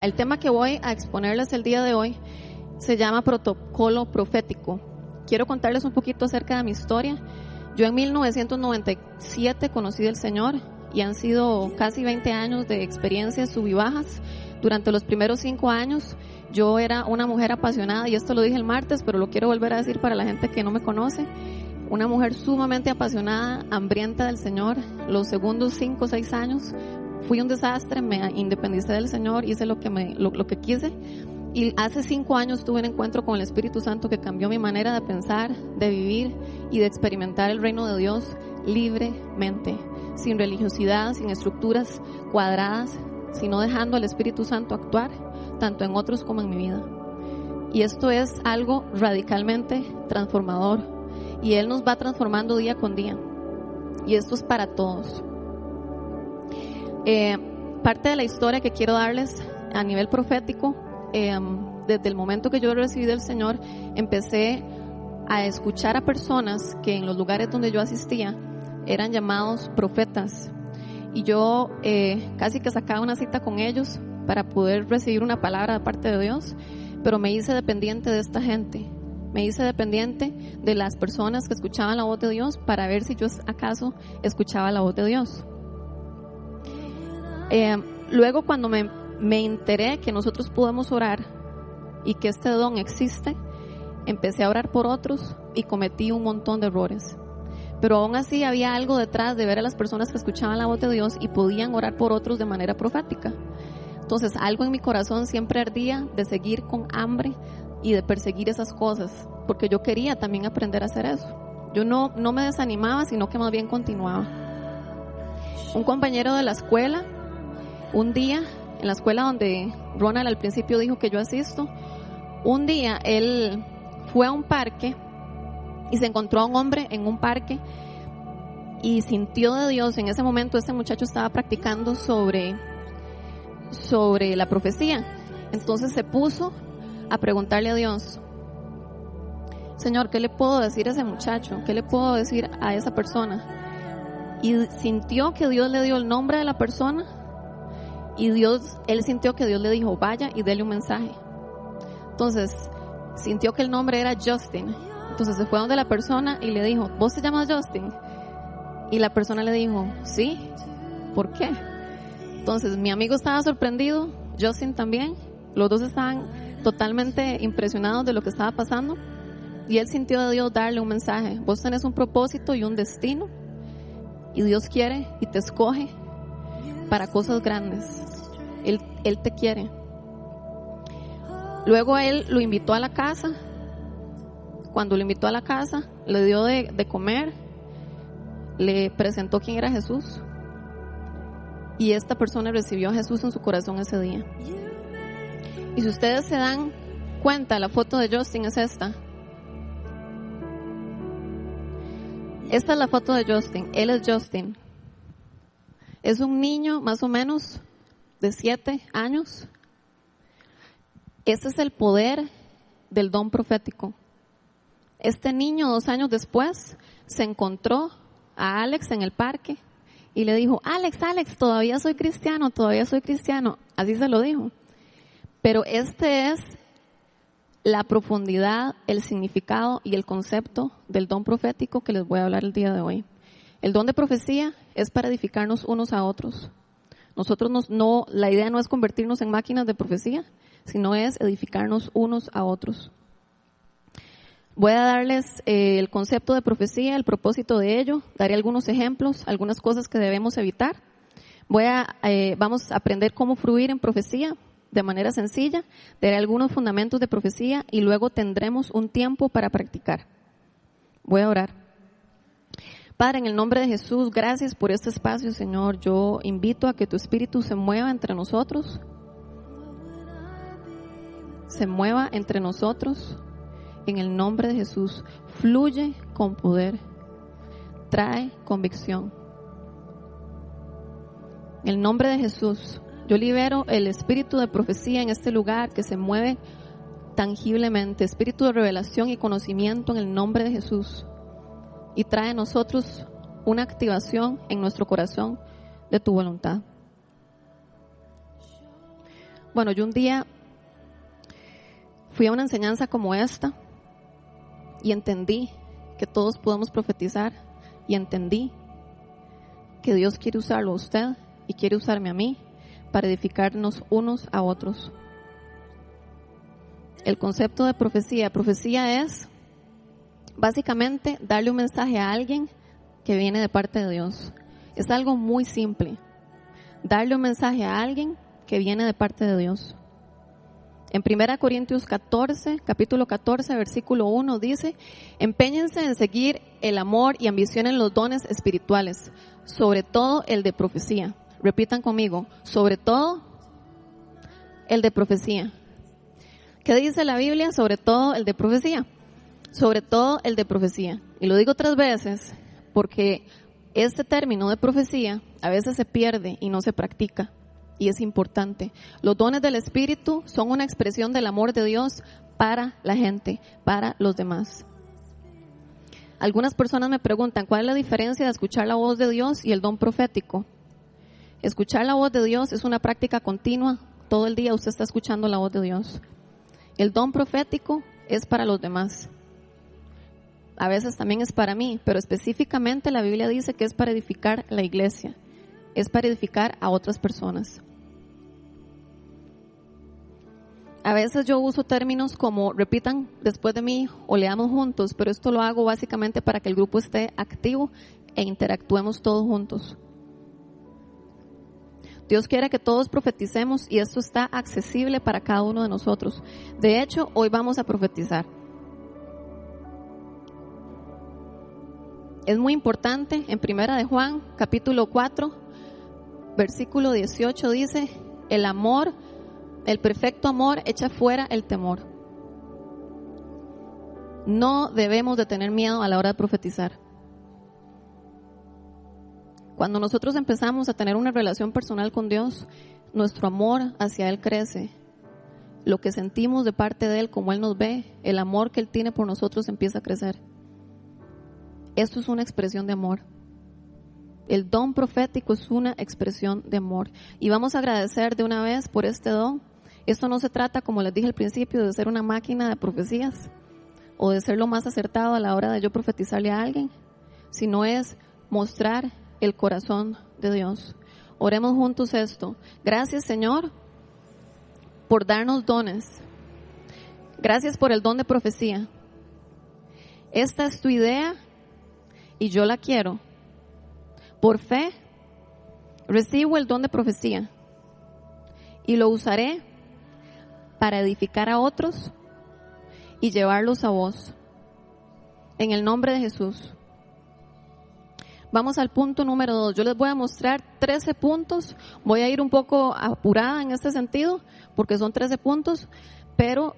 El tema que voy a exponerles el día de hoy se llama protocolo profético. Quiero contarles un poquito acerca de mi historia. Yo en 1997 conocí al Señor y han sido casi 20 años de experiencias sub y bajas. Durante los primeros 5 años yo era una mujer apasionada, y esto lo dije el martes, pero lo quiero volver a decir para la gente que no me conoce. Una mujer sumamente apasionada, hambrienta del Señor. Los segundos 5 o 6 años fui un desastre, me independicé del Señor, hice lo que quise. Y hace 5 años tuve un encuentro con el Espíritu Santo que cambió mi manera de pensar, de vivir y de experimentar el reino de Dios libremente, sin religiosidad, sin estructuras cuadradas, sino dejando al Espíritu Santo actuar, tanto en otros como en mi vida. Y esto es algo radicalmente transformador, y Él nos va transformando día con día. Y esto es para todos. Parte de la historia que quiero darles a nivel profético, desde el momento que yo recibí del Señor, empecé a escuchar a personas que en los lugares donde yo asistía eran llamados profetas, y yo casi que sacaba una cita con ellos para poder recibir una palabra de parte de Dios, pero me hice dependiente de esta gente, me hice dependiente de las personas que escuchaban la voz de Dios para ver si yo acaso escuchaba la voz de Dios. Luego, cuando me enteré que nosotros podemos orar y que este don existe, empecé a orar por otros y cometí un montón de errores. Pero aún así había algo detrás de ver a las personas que escuchaban la voz de Dios y podían orar por otros de manera profética. Entonces algo en mi corazón siempre ardía de seguir con hambre y de perseguir esas cosas, porque yo quería también aprender a hacer eso. Yo no me desanimaba, sino que más bien continuaba. Un compañero de la escuela, un día, en la escuela donde Ronald al principio dijo que yo asisto, un día él fue a un parque y se encontró a un hombre en un parque y sintió de Dios. En ese momento este muchacho estaba practicando sobre la profecía. Entonces se puso a preguntarle a Dios: Señor, ¿qué le puedo decir a ese muchacho? ¿Qué le puedo decir a esa persona? Y sintió que Dios le dio el nombre de la persona, y él sintió que Dios le dijo: vaya y dele un mensaje. Entonces sintió que el nombre era Justin. Entonces se fue donde la persona y le dijo: ¿vos te llamas Justin? Y la persona le dijo: sí. ¿Por qué? Entonces mi amigo estaba sorprendido, Justin también. Los dos estaban totalmente impresionados de lo que estaba pasando, y él sintió de Dios darle un mensaje: vos tenés un propósito y un destino, y Dios quiere y te escoge para cosas grandes. Él te quiere. Luego él lo invitó a la casa. Cuando lo invitó a la casa, le dio de comer, le presentó quién era Jesús, y esta persona recibió a Jesús en su corazón ese día. Y si ustedes se dan cuenta, la foto de Justin es esta. Esta es la foto de Justin. Él es Justin. Es un niño más o menos de 7 años. Este es el poder del don profético. Este niño, 2 años después, se encontró a Alex en el parque y le dijo: Alex, todavía soy cristiano. Así se lo dijo. Pero este es la profundidad, el significado y el concepto del don profético que les voy a hablar el día de hoy. El don de profecía es para edificarnos unos a otros. La idea no es convertirnos en máquinas de profecía, sino es edificarnos unos a otros. Voy a darles el concepto de profecía, el propósito de ello, daré algunos ejemplos, algunas cosas que debemos evitar. Vamos a aprender cómo fluir en profecía de manera sencilla, daré algunos fundamentos de profecía y luego tendremos un tiempo para practicar. Voy a orar. Padre, en el nombre de Jesús, gracias por este espacio, Señor. Yo invito a que tu Espíritu se mueva entre nosotros. En el nombre de Jesús, fluye con poder, trae convicción. En el nombre de Jesús, yo libero el espíritu de profecía en este lugar, que se mueve tangiblemente, espíritu de revelación y conocimiento en el nombre de Jesús, y trae a nosotros una activación en nuestro corazón de tu voluntad. yo un día fui a una enseñanza como esta y entendí que todos podemos profetizar y entendí que Dios quiere usarlo a usted y quiere usarme a mí para edificarnos unos a otros. El concepto de profecía es básicamente darle un mensaje a alguien que viene de parte de Dios. Es algo muy simple. Darle un mensaje a alguien que viene de parte de Dios. En 1 Corintios 14, capítulo 14, versículo 1 dice: empeñense en seguir el amor y ambicionen los dones espirituales, sobre todo el de profecía. Repitan conmigo, sobre todo el de profecía. ¿Qué dice la Biblia? Sobre todo el de profecía. Sobre todo el de profecía. Y lo digo 3 veces porque este término de profecía a veces se pierde y no se practica. Y es importante. Los dones del Espíritu son una expresión del amor de Dios para la gente, para los demás. Algunas personas me preguntan, ¿cuál es la diferencia de escuchar la voz de Dios y el don profético? Escuchar la voz de Dios es una práctica continua. Todo el día usted está escuchando la voz de Dios. El don profético es para los demás. A veces también es para mí, pero específicamente la Biblia dice que es para edificar la iglesia. Es para edificar a otras personas. A veces yo uso términos como repitan después de mí o leamos juntos, pero esto lo hago básicamente para que el grupo esté activo e interactuemos todos juntos. Dios quiere que todos profeticemos y esto está accesible para cada uno de nosotros. De hecho, hoy vamos a profetizar. Es muy importante, en 1 de Juan, capítulo 4, versículo 18 dice: el amor, el perfecto amor echa fuera el temor. No debemos de tener miedo a la hora de profetizar. Cuando nosotros empezamos a tener una relación personal con Dios, nuestro amor hacia Él crece. Lo que sentimos de parte de Él, como Él nos ve, el amor que Él tiene por nosotros empieza a crecer. Esto es una expresión de amor. El don profético es una expresión de amor. Y vamos a agradecer de una vez por este don. Esto no se trata, como les dije al principio, de ser una máquina de profecías o de ser lo más acertado a la hora de yo profetizarle a alguien, sino es mostrar el corazón de Dios. Oremos juntos esto. Gracias, Señor, por darnos dones. Gracias por el don de profecía. Esta es tu idea y yo la quiero. Por fe, recibo el don de profecía y lo usaré para edificar a otros y llevarlos a vos. En el nombre de Jesús. Vamos al punto número 2. Yo les voy a mostrar 13 puntos. Voy a ir un poco apurada en este sentido porque son 13 puntos, pero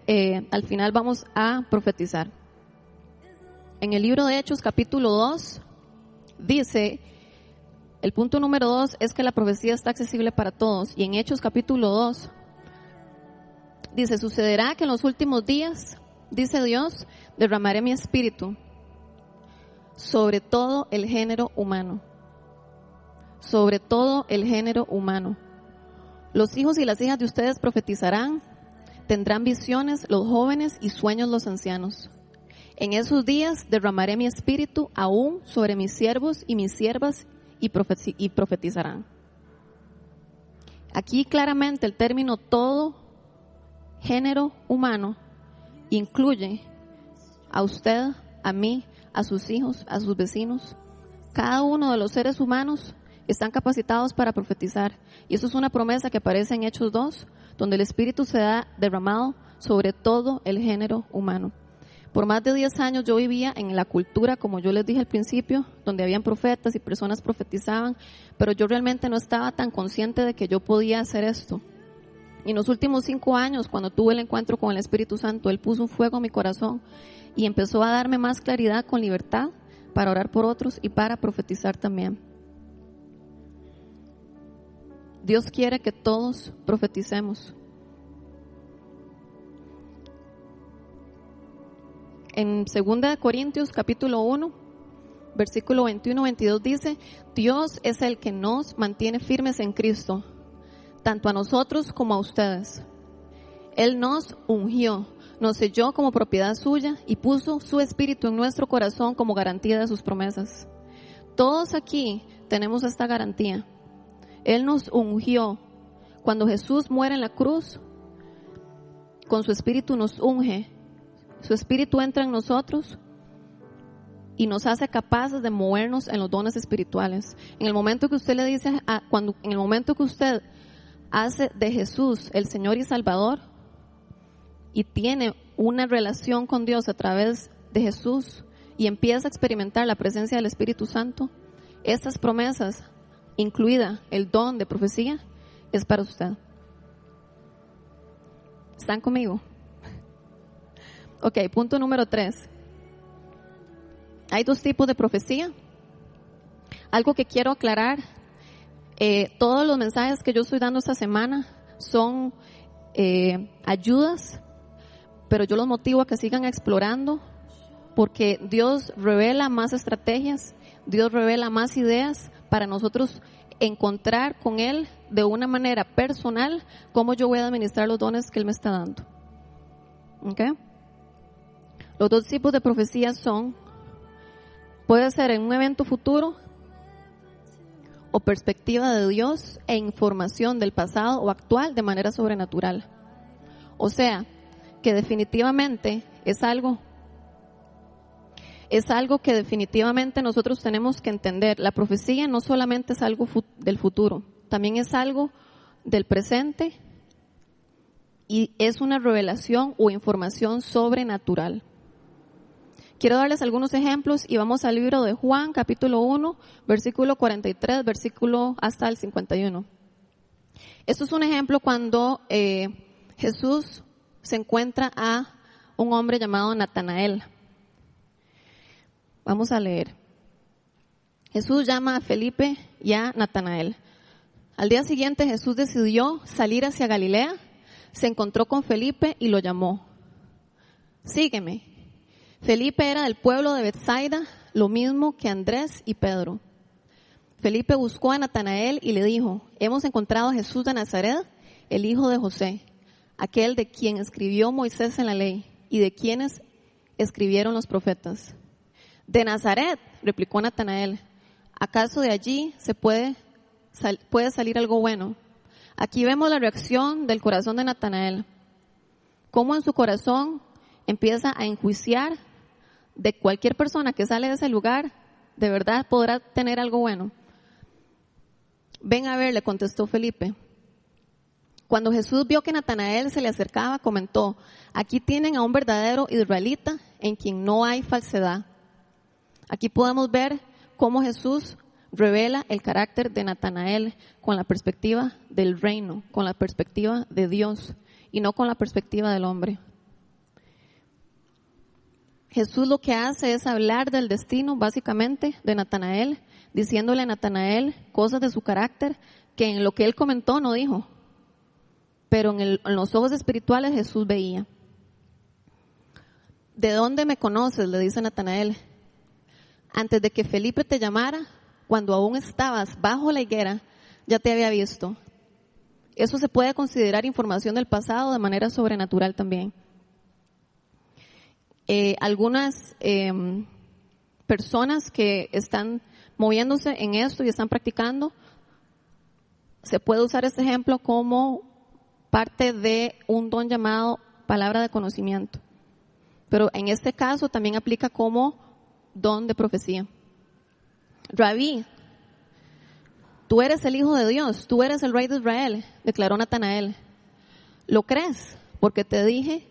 al final vamos a profetizar. En el libro de Hechos, capítulo 2, dice, el punto número 2 es que la profecía está accesible para todos. Y en Hechos, capítulo 2, dice, sucederá que en los últimos días, dice Dios, derramaré mi espíritu sobre todo el género humano. Sobre todo el género humano. Los hijos y las hijas de ustedes profetizarán, tendrán visiones los jóvenes y sueños los ancianos. En esos días derramaré mi espíritu aún sobre mis siervos y mis siervas y profetizarán. Aquí claramente el término todo género humano incluye a usted, a mí, a sus hijos, a sus vecinos. Cada uno de los seres humanos están capacitados para profetizar. Y eso es una promesa que aparece en Hechos 2, donde el Espíritu se ha derramado sobre todo el género humano. Por más de 10 años yo vivía en la cultura, como yo les dije al principio, donde habían profetas y personas profetizaban, pero yo realmente no estaba tan consciente de que yo podía hacer esto. Y en los últimos 5 años, cuando tuve el encuentro con el Espíritu Santo, Él puso un fuego en mi corazón y empezó a darme más claridad con libertad para orar por otros y para profetizar también. Dios quiere que todos profeticemos. En 2 Corintios capítulo 1, versículo 21-22 dice, Dios es el que nos mantiene firmes en Cristo, tanto a nosotros como a ustedes. Él nos ungió, nos selló como propiedad suya y puso su espíritu en nuestro corazón como garantía de sus promesas. Todos aquí tenemos esta garantía. Él nos ungió. Cuando Jesús muere en la cruz, con su espíritu nos unge. Su espíritu entra en nosotros y nos hace capaces de movernos en los dones espirituales. En el momento que usted le dice, en el momento que usted hace de Jesús el Señor y Salvador y tiene una relación con Dios a través de Jesús y empieza a experimentar la presencia del Espíritu Santo, estas promesas, incluida el don de profecía, es para usted. ¿Están conmigo? Ok, punto número 3. Hay 2 tipos de profecía. Algo que quiero aclarar, todos los mensajes que yo estoy dando esta semana son ayudas, pero yo los motivo a que sigan explorando, porque Dios revela más estrategias, Dios revela más ideas para nosotros encontrar con Él de una manera personal cómo yo voy a administrar los dones que Él me está dando. ¿Okay? Los 2 tipos de profecías son, puede ser en un evento futuro o perspectiva de Dios e información del pasado o actual de manera sobrenatural. O sea, que definitivamente es algo que definitivamente nosotros tenemos que entender. La profecía no solamente es algo del futuro, también es algo del presente y es una revelación o información sobrenatural. Quiero darles algunos ejemplos y vamos al libro de Juan, capítulo 1, versículo 43, versículo hasta el 51. Esto es un ejemplo cuando Jesús se encuentra a un hombre llamado Natanael. Vamos a leer. Jesús llama a Felipe y a Natanael. Al día siguiente Jesús decidió salir hacia Galilea, se encontró con Felipe y lo llamó. Sígueme. Felipe era del pueblo de Betsaida, lo mismo que Andrés y Pedro. Felipe buscó a Natanael y le dijo, hemos encontrado a Jesús de Nazaret, el hijo de José, aquel de quien escribió Moisés en la ley y de quienes escribieron los profetas. De Nazaret, replicó Natanael, ¿acaso de allí puede salir algo bueno? Aquí vemos la reacción del corazón de Natanael. Cómo en su corazón empieza a enjuiciar de cualquier persona que sale de ese lugar, ¿de verdad podrá tener algo bueno? Ven a ver, le contestó Felipe. Cuando Jesús vio que Natanael se le acercaba, comentó, aquí tienen a un verdadero israelita en quien no hay falsedad. Aquí podemos ver cómo Jesús revela el carácter de Natanael con la perspectiva del reino, con la perspectiva de Dios y no con la perspectiva del hombre. Jesús lo que hace es hablar del destino, básicamente, de Natanael, diciéndole a Natanael cosas de su carácter que en lo que él comentó no dijo, pero en los ojos espirituales Jesús veía. ¿De dónde me conoces?, le dice Natanael. Antes de que Felipe te llamara, cuando aún estabas bajo la higuera, ya te había visto. Eso se puede considerar información del pasado de manera sobrenatural también. Algunas personas que están moviéndose en esto y están practicando, se puede usar este ejemplo como parte de un don llamado palabra de conocimiento. Pero en este caso también aplica como don de profecía. Rabí, tú eres el Hijo de Dios, tú eres el Rey de Israel, declaró Natanael. ¿Lo crees? Porque te dije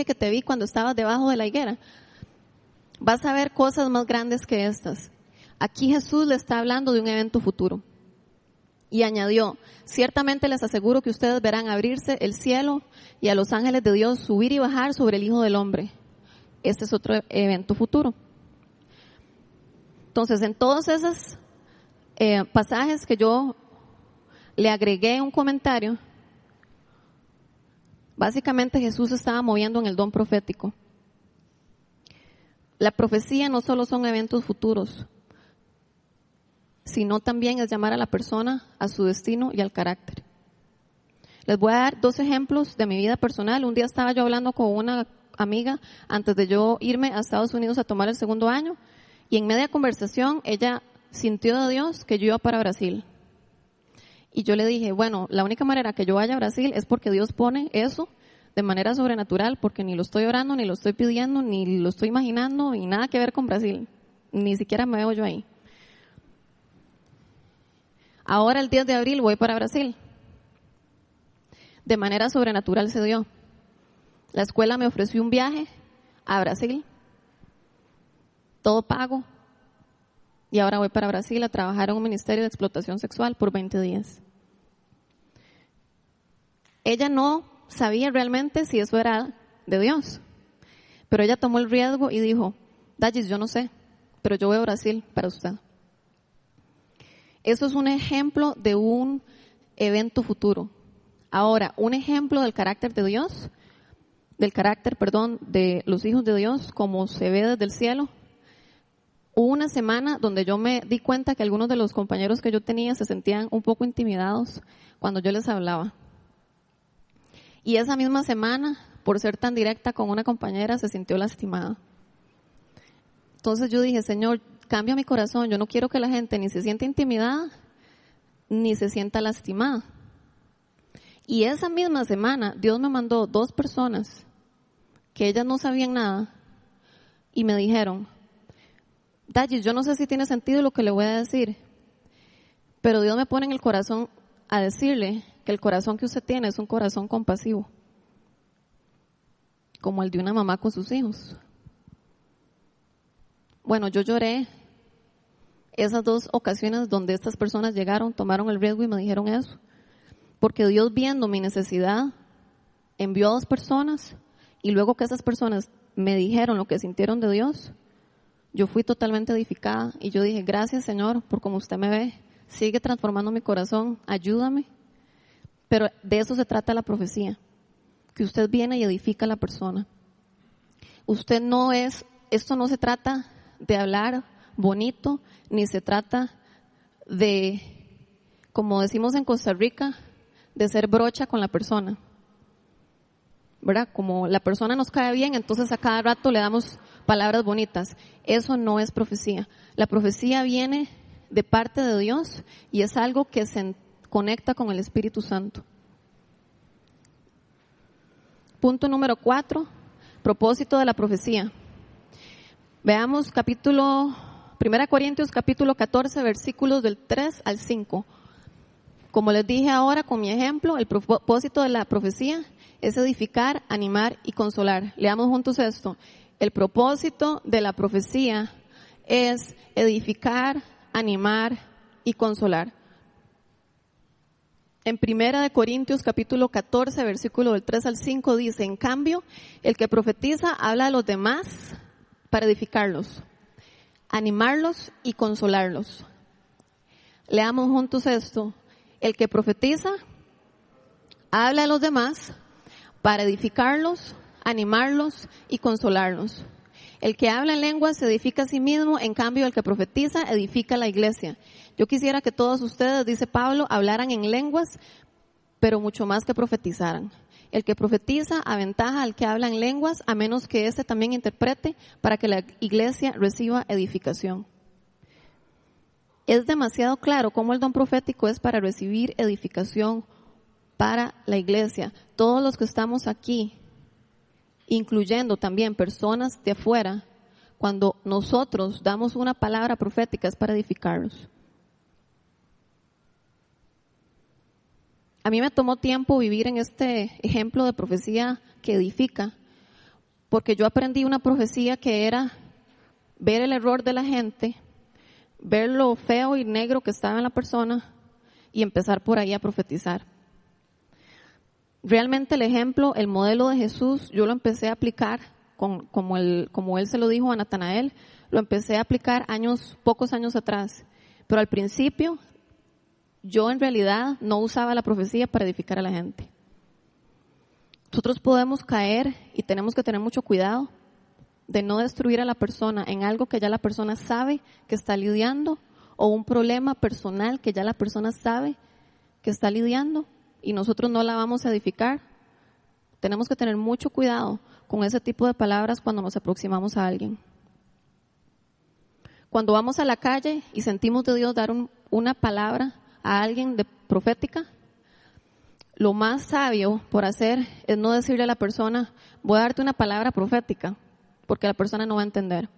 que te vi cuando estabas debajo de la higuera. Vas a ver cosas más grandes que estas. Aquí Jesús le está hablando de un evento futuro. Y añadió, ciertamente les aseguro que ustedes verán abrirse el cielo y a los ángeles de Dios subir y bajar sobre el Hijo del Hombre. Este es otro evento futuro. Entonces, en todos esos pasajes que yo le agregué un comentario, básicamente Jesús estaba moviendo en el don profético. La profecía no solo son eventos futuros, sino también es llamar a la persona a su destino y al carácter. Les voy a dar 2 ejemplos de mi vida personal. Un día estaba yo hablando con una amiga antes de yo irme a Estados Unidos a tomar el 2º año, y en media conversación ella sintió de Dios que yo iba para Brasil. Y yo le dije, bueno, la única manera que yo vaya a Brasil es porque Dios pone eso de manera sobrenatural, porque ni lo estoy orando, ni lo estoy pidiendo, ni lo estoy imaginando, y nada que ver con Brasil. Ni siquiera me veo yo ahí. Ahora el 10 de abril voy para Brasil. De manera sobrenatural se dio. La escuela me ofreció un viaje a Brasil, todo pago, y ahora voy para Brasil a trabajar en un ministerio de explotación sexual por 20 días. Ella no sabía realmente si eso era de Dios, pero ella tomó el riesgo y dijo, Dallis, yo no sé, pero yo voy a Brasil para usted. Eso es un ejemplo de un evento futuro. Ahora, un ejemplo del carácter de Dios, de los hijos de Dios, como se ve desde el cielo. Hubo una semana donde yo me di cuenta que algunos de los compañeros que yo tenía se sentían un poco intimidados cuando yo les hablaba. Y esa misma semana, por ser tan directa con una compañera, se sintió lastimada. Entonces yo dije, Señor, cambia mi corazón. Yo no quiero que la gente ni se sienta intimidada, ni se sienta lastimada. Y esa misma semana, Dios me mandó 2 personas que ellas no sabían nada y me dijeron, Dallis, yo no sé si tiene sentido lo que le voy a decir, pero Dios me pone en el corazón a decirle que el corazón que usted tiene es un corazón compasivo, como el de una mamá con sus hijos. Bueno, yo lloré esas 2 ocasiones donde estas personas llegaron, tomaron el riesgo y me dijeron eso. Porque Dios, viendo mi necesidad, envió a 2 personas, y luego que esas personas me dijeron lo que sintieron de Dios, yo fui totalmente edificada y yo dije, gracias Señor por cómo usted me ve, sigue transformando mi corazón, ayúdame. Pero de eso se trata la profecía, que usted viene y edifica a la persona. Esto no se trata de hablar bonito, ni se trata de, como decimos en Costa Rica, de ser brocha con la persona, ¿verdad? Como la persona nos cae bien, entonces a cada rato le damos palabras bonitas. Eso no es profecía. La profecía viene de parte de Dios y es algo que se conecta con el Espíritu Santo. Punto número 4, propósito de la profecía. Veamos 1 Corintios capítulo 14, versículos del 3 al 5. Como les dije ahora con mi ejemplo, el propósito de la profecía es edificar, animar y consolar. Leamos juntos esto. El propósito de la profecía es edificar, animar y consolar. En 1 Corintios capítulo 14, versículo del 3 al 5 dice, en cambio, el que profetiza habla a los demás para edificarlos, animarlos y consolarlos. Leamos juntos esto. El que profetiza habla a los demás para edificarlos, animarlos y consolarlos. El que habla en lenguas se edifica a sí mismo, en cambio el que profetiza edifica a la iglesia. Yo quisiera que todos ustedes, dice Pablo, hablaran en lenguas, pero mucho más que profetizaran. El que profetiza aventaja al que habla en lenguas, a menos que éste también interprete, para que la iglesia reciba edificación. Es demasiado claro cómo el don profético es para recibir edificación para la iglesia. Todos los que estamos aquí, incluyendo también personas de afuera, cuando nosotros damos una palabra profética es para edificarlos. A mí me tomó tiempo vivir en este ejemplo de profecía que edifica, porque yo aprendí una profecía que era ver el error de la gente, ver lo feo y negro que estaba en la persona y empezar por ahí a profetizar. Realmente el ejemplo, el modelo de Jesús, yo lo empecé a aplicar como él se lo dijo a Natanael, lo empecé a aplicar pocos años atrás. Pero al principio, yo en realidad no usaba la profecía para edificar a la gente. Nosotros podemos caer y tenemos que tener mucho cuidado de no destruir a la persona en algo que ya la persona sabe que está lidiando, o un problema personal que ya la persona sabe que está lidiando, y nosotros no la vamos a edificar. Tenemos que tener mucho cuidado con ese tipo de palabras cuando nos aproximamos a alguien. Cuando vamos a la calle y sentimos de Dios dar una palabra a alguien de profética, lo más sabio por hacer es no decirle a la persona, voy a darte una palabra profética, porque la persona no va a entender.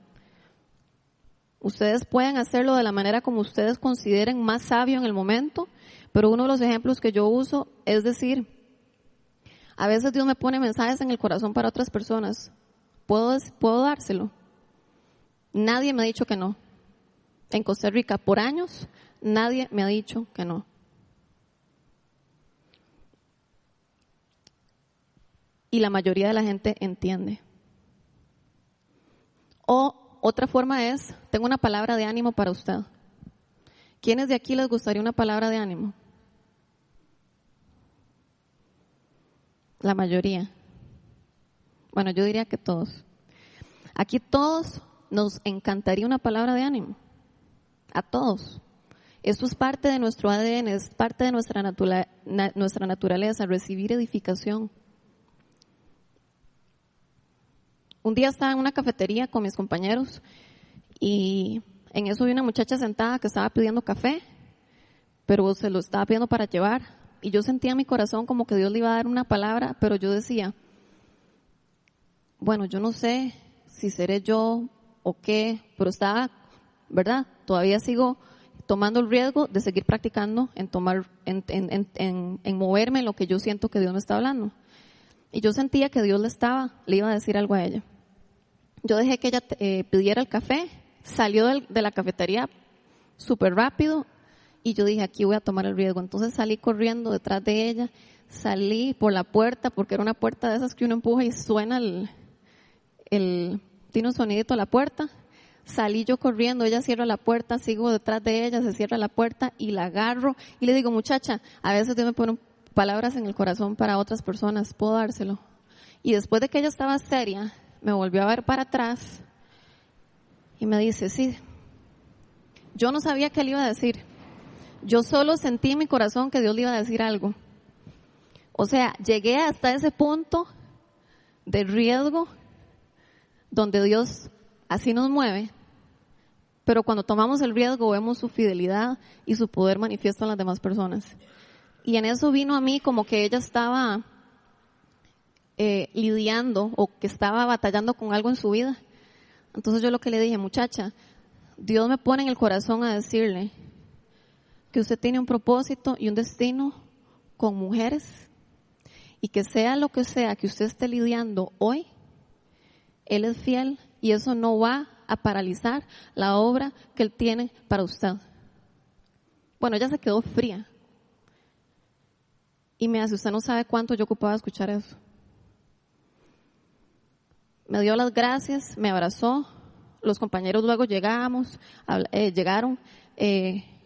Ustedes pueden hacerlo de la manera como ustedes consideren más sabio en el momento, pero uno de los ejemplos que yo uso es decir, a veces Dios me pone mensajes en el corazón para otras personas. ¿Puedo dárselo? Nadie me ha dicho que no. En Costa Rica, por años, nadie me ha dicho que no. Y la mayoría de la gente entiende. O otra forma es, tengo una palabra de ánimo para usted. ¿Quiénes de aquí les gustaría una palabra de ánimo? La mayoría. Bueno, yo diría que todos. Aquí todos nos encantaría una palabra de ánimo. A todos. Esto es parte de nuestro ADN, es parte de nuestra naturaleza, recibir edificación. Un día estaba en una cafetería con mis compañeros y en eso vi una muchacha sentada que estaba pidiendo café, pero se lo estaba pidiendo para llevar. Y yo sentía en mi corazón como que Dios le iba a dar una palabra, pero yo decía, bueno, yo no sé si seré yo o qué, pero estaba, ¿verdad? Todavía sigo tomando el riesgo de seguir practicando en moverme en lo que yo siento que Dios me está hablando. Y yo sentía que Dios le iba a decir algo a ella. Yo dejé que ella pidiera el café, salió de la cafetería súper rápido y yo dije, aquí voy a tomar el riesgo. Entonces salí corriendo detrás de ella, salí por la puerta, porque era una puerta de esas que uno empuja y suena tiene un sonidito a la puerta. Salí yo corriendo, ella cierra la puerta, sigo detrás de ella, se cierra la puerta y la agarro y le digo, muchacha, a veces Dios me pone palabras en el corazón para otras personas, ¿puedo dárselo? Y después de que ella estaba seria, me volvió a ver para atrás y me dice, sí, yo no sabía qué le iba a decir, yo solo sentí en mi corazón que Dios le iba a decir algo. O sea, llegué hasta ese punto de riesgo donde Dios así nos mueve, pero cuando tomamos el riesgo vemos su fidelidad y su poder manifiesto en las demás personas. Y en eso vino a mí como que ella estaba lidiando o que estaba batallando con algo en su vida. Entonces yo lo que le dije, muchacha, Dios me pone en el corazón a decirle que usted tiene un propósito y un destino con mujeres y que sea lo que sea que usted esté lidiando hoy, Él es fiel y eso no va a paralizar la obra que Él tiene para usted. Bueno, ella se quedó fría. Y me hace, usted no sabe cuánto yo ocupaba escuchar eso. Me dio las gracias, me abrazó. Los compañeros luego llegaron,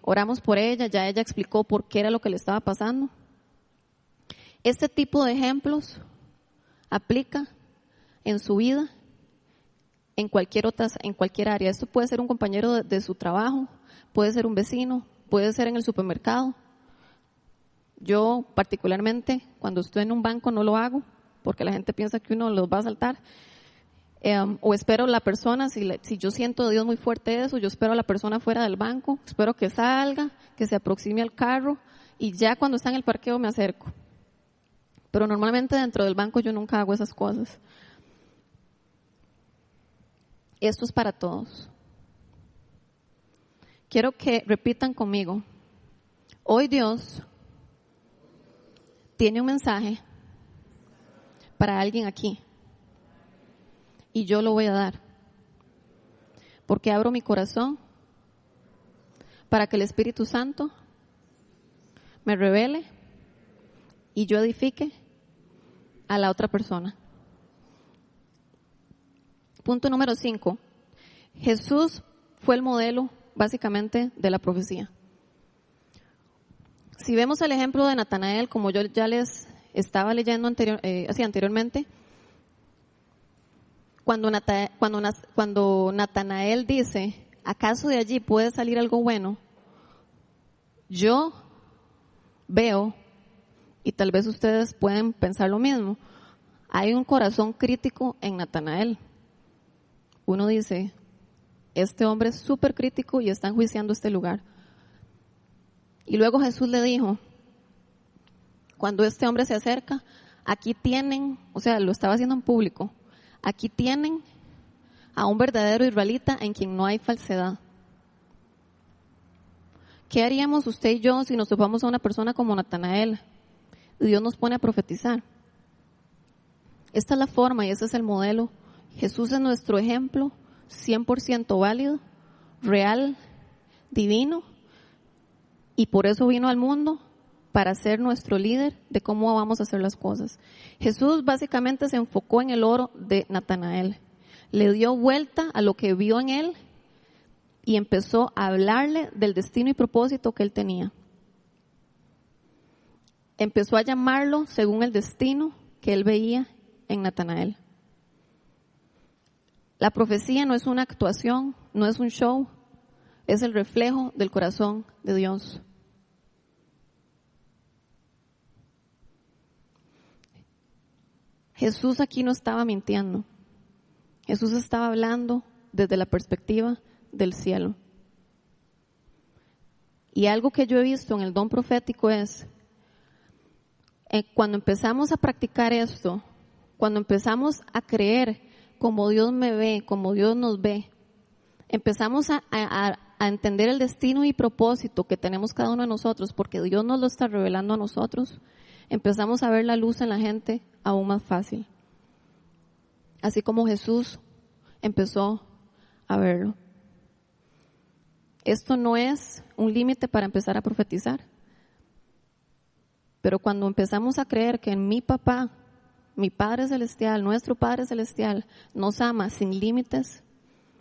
oramos por ella, ya ella explicó por qué era lo que le estaba pasando. Este tipo de ejemplos aplica en su vida, en cualquier área. Esto puede ser un compañero de su trabajo, puede ser un vecino, puede ser en el supermercado. Yo particularmente cuando estoy en un banco no lo hago porque la gente piensa que uno los va a asaltar. O espero la persona, si yo siento de Dios muy fuerte eso, yo espero a la persona fuera del banco, espero que salga, que se aproxime al carro y ya cuando está en el parqueo me acerco. Pero normalmente dentro del banco yo nunca hago esas cosas. Esto es para todos. Quiero que repitan conmigo. Hoy Dios tiene un mensaje para alguien aquí. Y yo lo voy a dar. Porque abro mi corazón para que el Espíritu Santo me revele y yo edifique a la otra persona. Punto número 5. Jesús fue el modelo, básicamente, de la profecía. Si vemos el ejemplo de Natanael, como yo ya les estaba leyendo anteriormente, cuando Natanael dice, ¿acaso de allí puede salir algo bueno? Yo veo y tal vez ustedes pueden pensar lo mismo, hay un corazón crítico en Natanael. Uno dice, este hombre es súper crítico y está enjuiciando este lugar. Y luego Jesús le dijo, cuando este hombre se acerca, aquí tienen, o sea, lo estaba haciendo en público, aquí tienen a un verdadero israelita en quien no hay falsedad. ¿Qué haríamos usted y yo si nos topamos a una persona como Natanael y Dios nos pone a profetizar? Esta es la forma y ese es el modelo. Jesús es nuestro ejemplo, 100% válido, real, divino, y por eso vino al mundo, para ser nuestro líder de cómo vamos a hacer las cosas. Jesús básicamente se enfocó en el oro de Natanael, le dio vuelta a lo que vio en él y empezó a hablarle del destino y propósito que él tenía. Empezó a llamarlo según el destino que él veía en Natanael. La profecía no es una actuación, no es un show, es el reflejo del corazón de Dios. Jesús aquí no estaba mintiendo. Jesús estaba hablando desde la perspectiva del cielo. Y algo que yo he visto en el don profético es, cuando empezamos a practicar esto, cuando empezamos a creer como Dios me ve, como Dios nos ve, empezamos a entender el destino y propósito que tenemos cada uno de nosotros, porque Dios nos lo está revelando a nosotros, empezamos a ver la luz en la gente aún más fácil. Así como Jesús empezó a verlo. Esto no es un límite para empezar a profetizar. Pero cuando empezamos a creer que en mi papá, mi Padre Celestial, nuestro Padre Celestial, nos ama sin límites,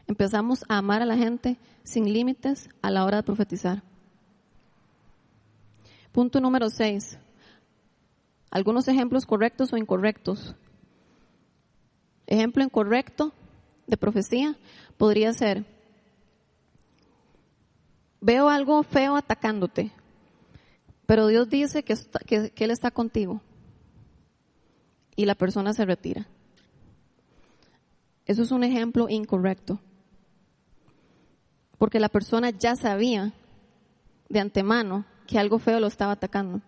empezamos a amar a la gente sin límites a la hora de profetizar. Punto número 6. Algunos ejemplos correctos o incorrectos. Ejemplo incorrecto de profecía podría ser: veo algo feo atacándote, pero Dios dice que Él está contigo. Y la persona se retira. Eso es un ejemplo incorrecto. Porque la persona ya sabía de antemano que algo feo lo estaba atacando.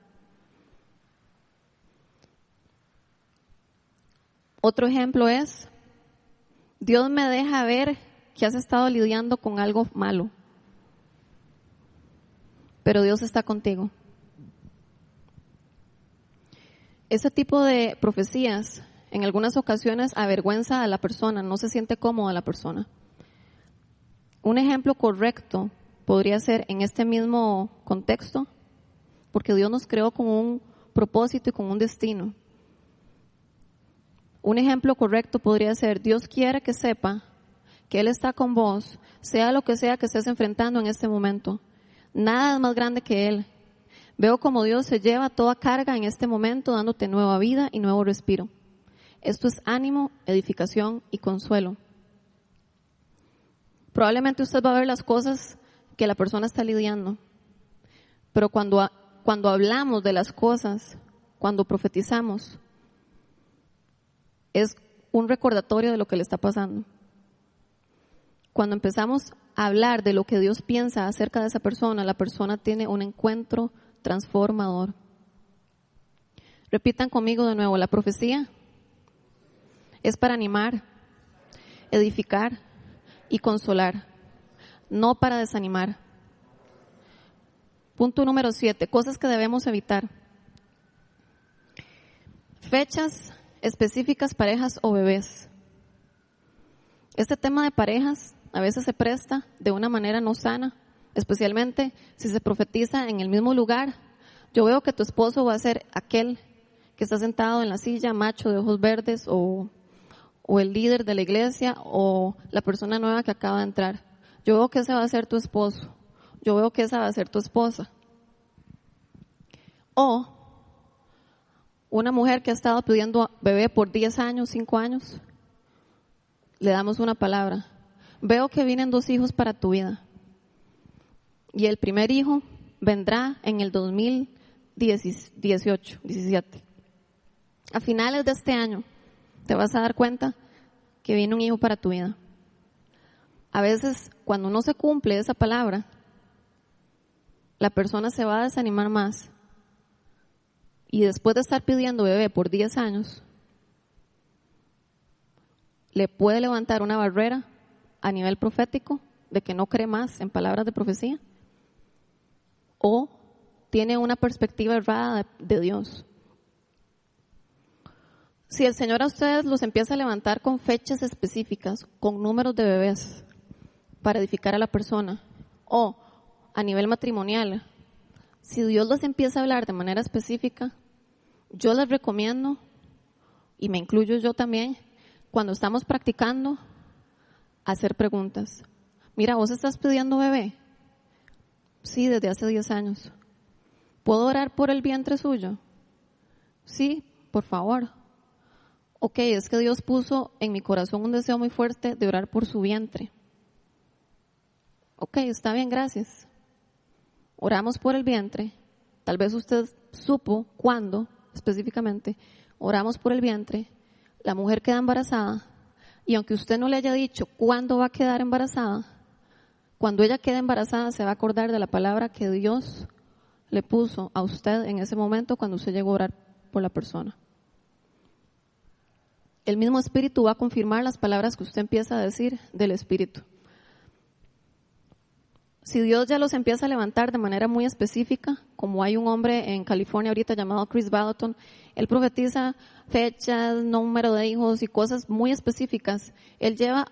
Otro ejemplo es: Dios me deja ver que has estado lidiando con algo malo, pero Dios está contigo. Ese tipo de profecías en algunas ocasiones avergüenza a la persona, no se siente cómoda la persona. Un ejemplo correcto podría ser en este mismo contexto, porque Dios nos creó con un propósito y con un destino. Un ejemplo correcto podría ser: Dios quiere que sepa que Él está con vos, sea lo que sea que estés enfrentando en este momento. Nada es más grande que Él. Veo como Dios se lleva toda carga en este momento, dándote nueva vida y nuevo respiro. Esto es ánimo, edificación y consuelo. Probablemente usted va a ver las cosas que la persona está lidiando, pero cuando hablamos de las cosas, cuando profetizamos, es un recordatorio de lo que le está pasando. Cuando empezamos a hablar de lo que Dios piensa acerca de esa persona, la persona tiene un encuentro transformador. Repitan conmigo de nuevo: la profecía es para animar, edificar y consolar, no para desanimar. Punto número 7, cosas que debemos evitar. Fechas específicas, parejas o bebés. Este tema de parejas a veces se presta de una manera no sana, especialmente si se profetiza en el mismo lugar. Yo veo que tu esposo va a ser aquel que está sentado en la silla, macho de ojos verdes, o el líder de la iglesia, o la persona nueva que acaba de entrar. Yo veo que ese va a ser tu esposo. Yo veo que esa va a ser tu esposa. O una mujer que ha estado pidiendo bebé por 10 años, 5 años, le damos una palabra: veo que vienen 2 hijos para tu vida. Y el primer hijo vendrá en el 2000, 18, 17. A finales de este año te vas a dar cuenta que viene un hijo para tu vida. A veces, cuando no se cumple esa palabra, la persona se va a desanimar más. Y después de estar pidiendo bebé por 10 años, le puede levantar una barrera a nivel profético de que no cree más en palabras de profecía, o tiene una perspectiva errada de Dios. Si el Señor a ustedes los empieza a levantar con fechas específicas, con números de bebés, para edificar a la persona, o a nivel matrimonial, si Dios los empieza a hablar de manera específica, yo les recomiendo, y me incluyo yo también, cuando estamos practicando, hacer preguntas. Mira, ¿vos estás pidiendo bebé? Sí, desde hace 10 años. ¿Puedo orar por el vientre suyo? Sí, por favor. Ok, es que Dios puso en mi corazón un deseo muy fuerte de orar por su vientre. Ok, está bien, gracias. Oramos por el vientre. Tal vez usted supo cuándo específicamente. Oramos por el vientre. La mujer queda embarazada. Y aunque usted no le haya dicho cuándo va a quedar embarazada, cuando ella quede embarazada se va a acordar de la palabra que Dios le puso a usted en ese momento cuando usted llegó a orar por la persona. El mismo Espíritu va a confirmar las palabras que usted empieza a decir del Espíritu. Si Dios ya los empieza a levantar de manera muy específica, como hay un hombre en California ahorita llamado Chris Ballaton, él profetiza fechas, número de hijos y cosas muy específicas. Él lleva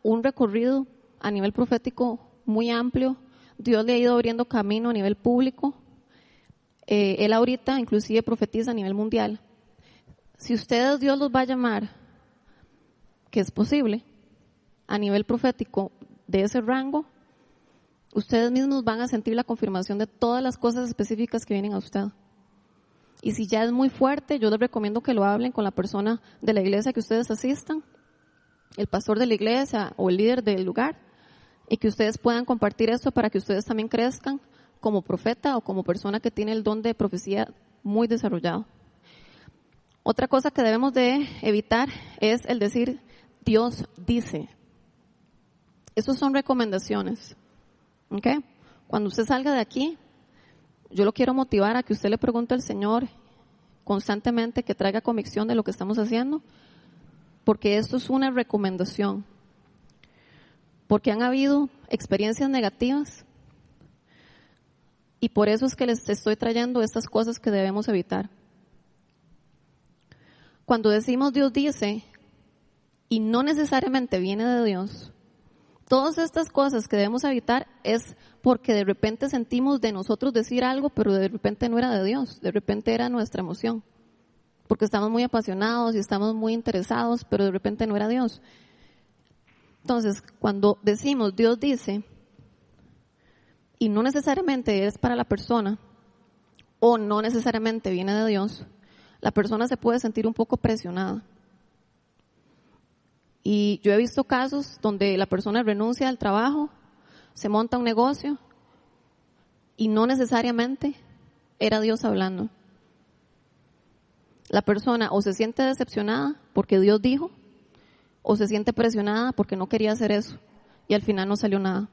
un recorrido a nivel profético muy amplio. Dios le ha ido abriendo camino a nivel público. Él ahorita inclusive profetiza a nivel mundial. Si ustedes Dios los va a llamar, que es posible, a nivel profético de ese rango, ustedes mismos van a sentir la confirmación de todas las cosas específicas que vienen a usted. Y si ya es muy fuerte, yo les recomiendo que lo hablen con la persona de la iglesia que ustedes asistan, el pastor de la iglesia o el líder del lugar, y que ustedes puedan compartir esto para que ustedes también crezcan como profeta o como persona que tiene el don de profecía muy desarrollado. Otra cosa que debemos de evitar es el decir Dios dice. Esas son recomendaciones. ¿Okay? Cuando usted salga de aquí, yo lo quiero motivar a que usted le pregunte al Señor constantemente, que traiga convicción de lo que estamos haciendo, porque esto es una recomendación. Porque han habido experiencias negativas y por eso es que les estoy trayendo estas cosas que debemos evitar. Cuando decimos Dios dice y no necesariamente viene de Dios, todas estas cosas que debemos evitar es porque de repente sentimos de nosotros decir algo, pero de repente no era de Dios, de repente era nuestra emoción, porque estamos muy apasionados y estamos muy interesados, pero de repente no era Dios. Entonces, cuando decimos Dios dice, y no necesariamente es para la persona, o no necesariamente viene de Dios, la persona se puede sentir un poco presionada. Y yo he visto casos donde la persona renuncia al trabajo, se monta un negocio y no necesariamente era Dios hablando. La persona o se siente decepcionada porque Dios dijo, o se siente presionada porque no quería hacer eso y al final no salió nada.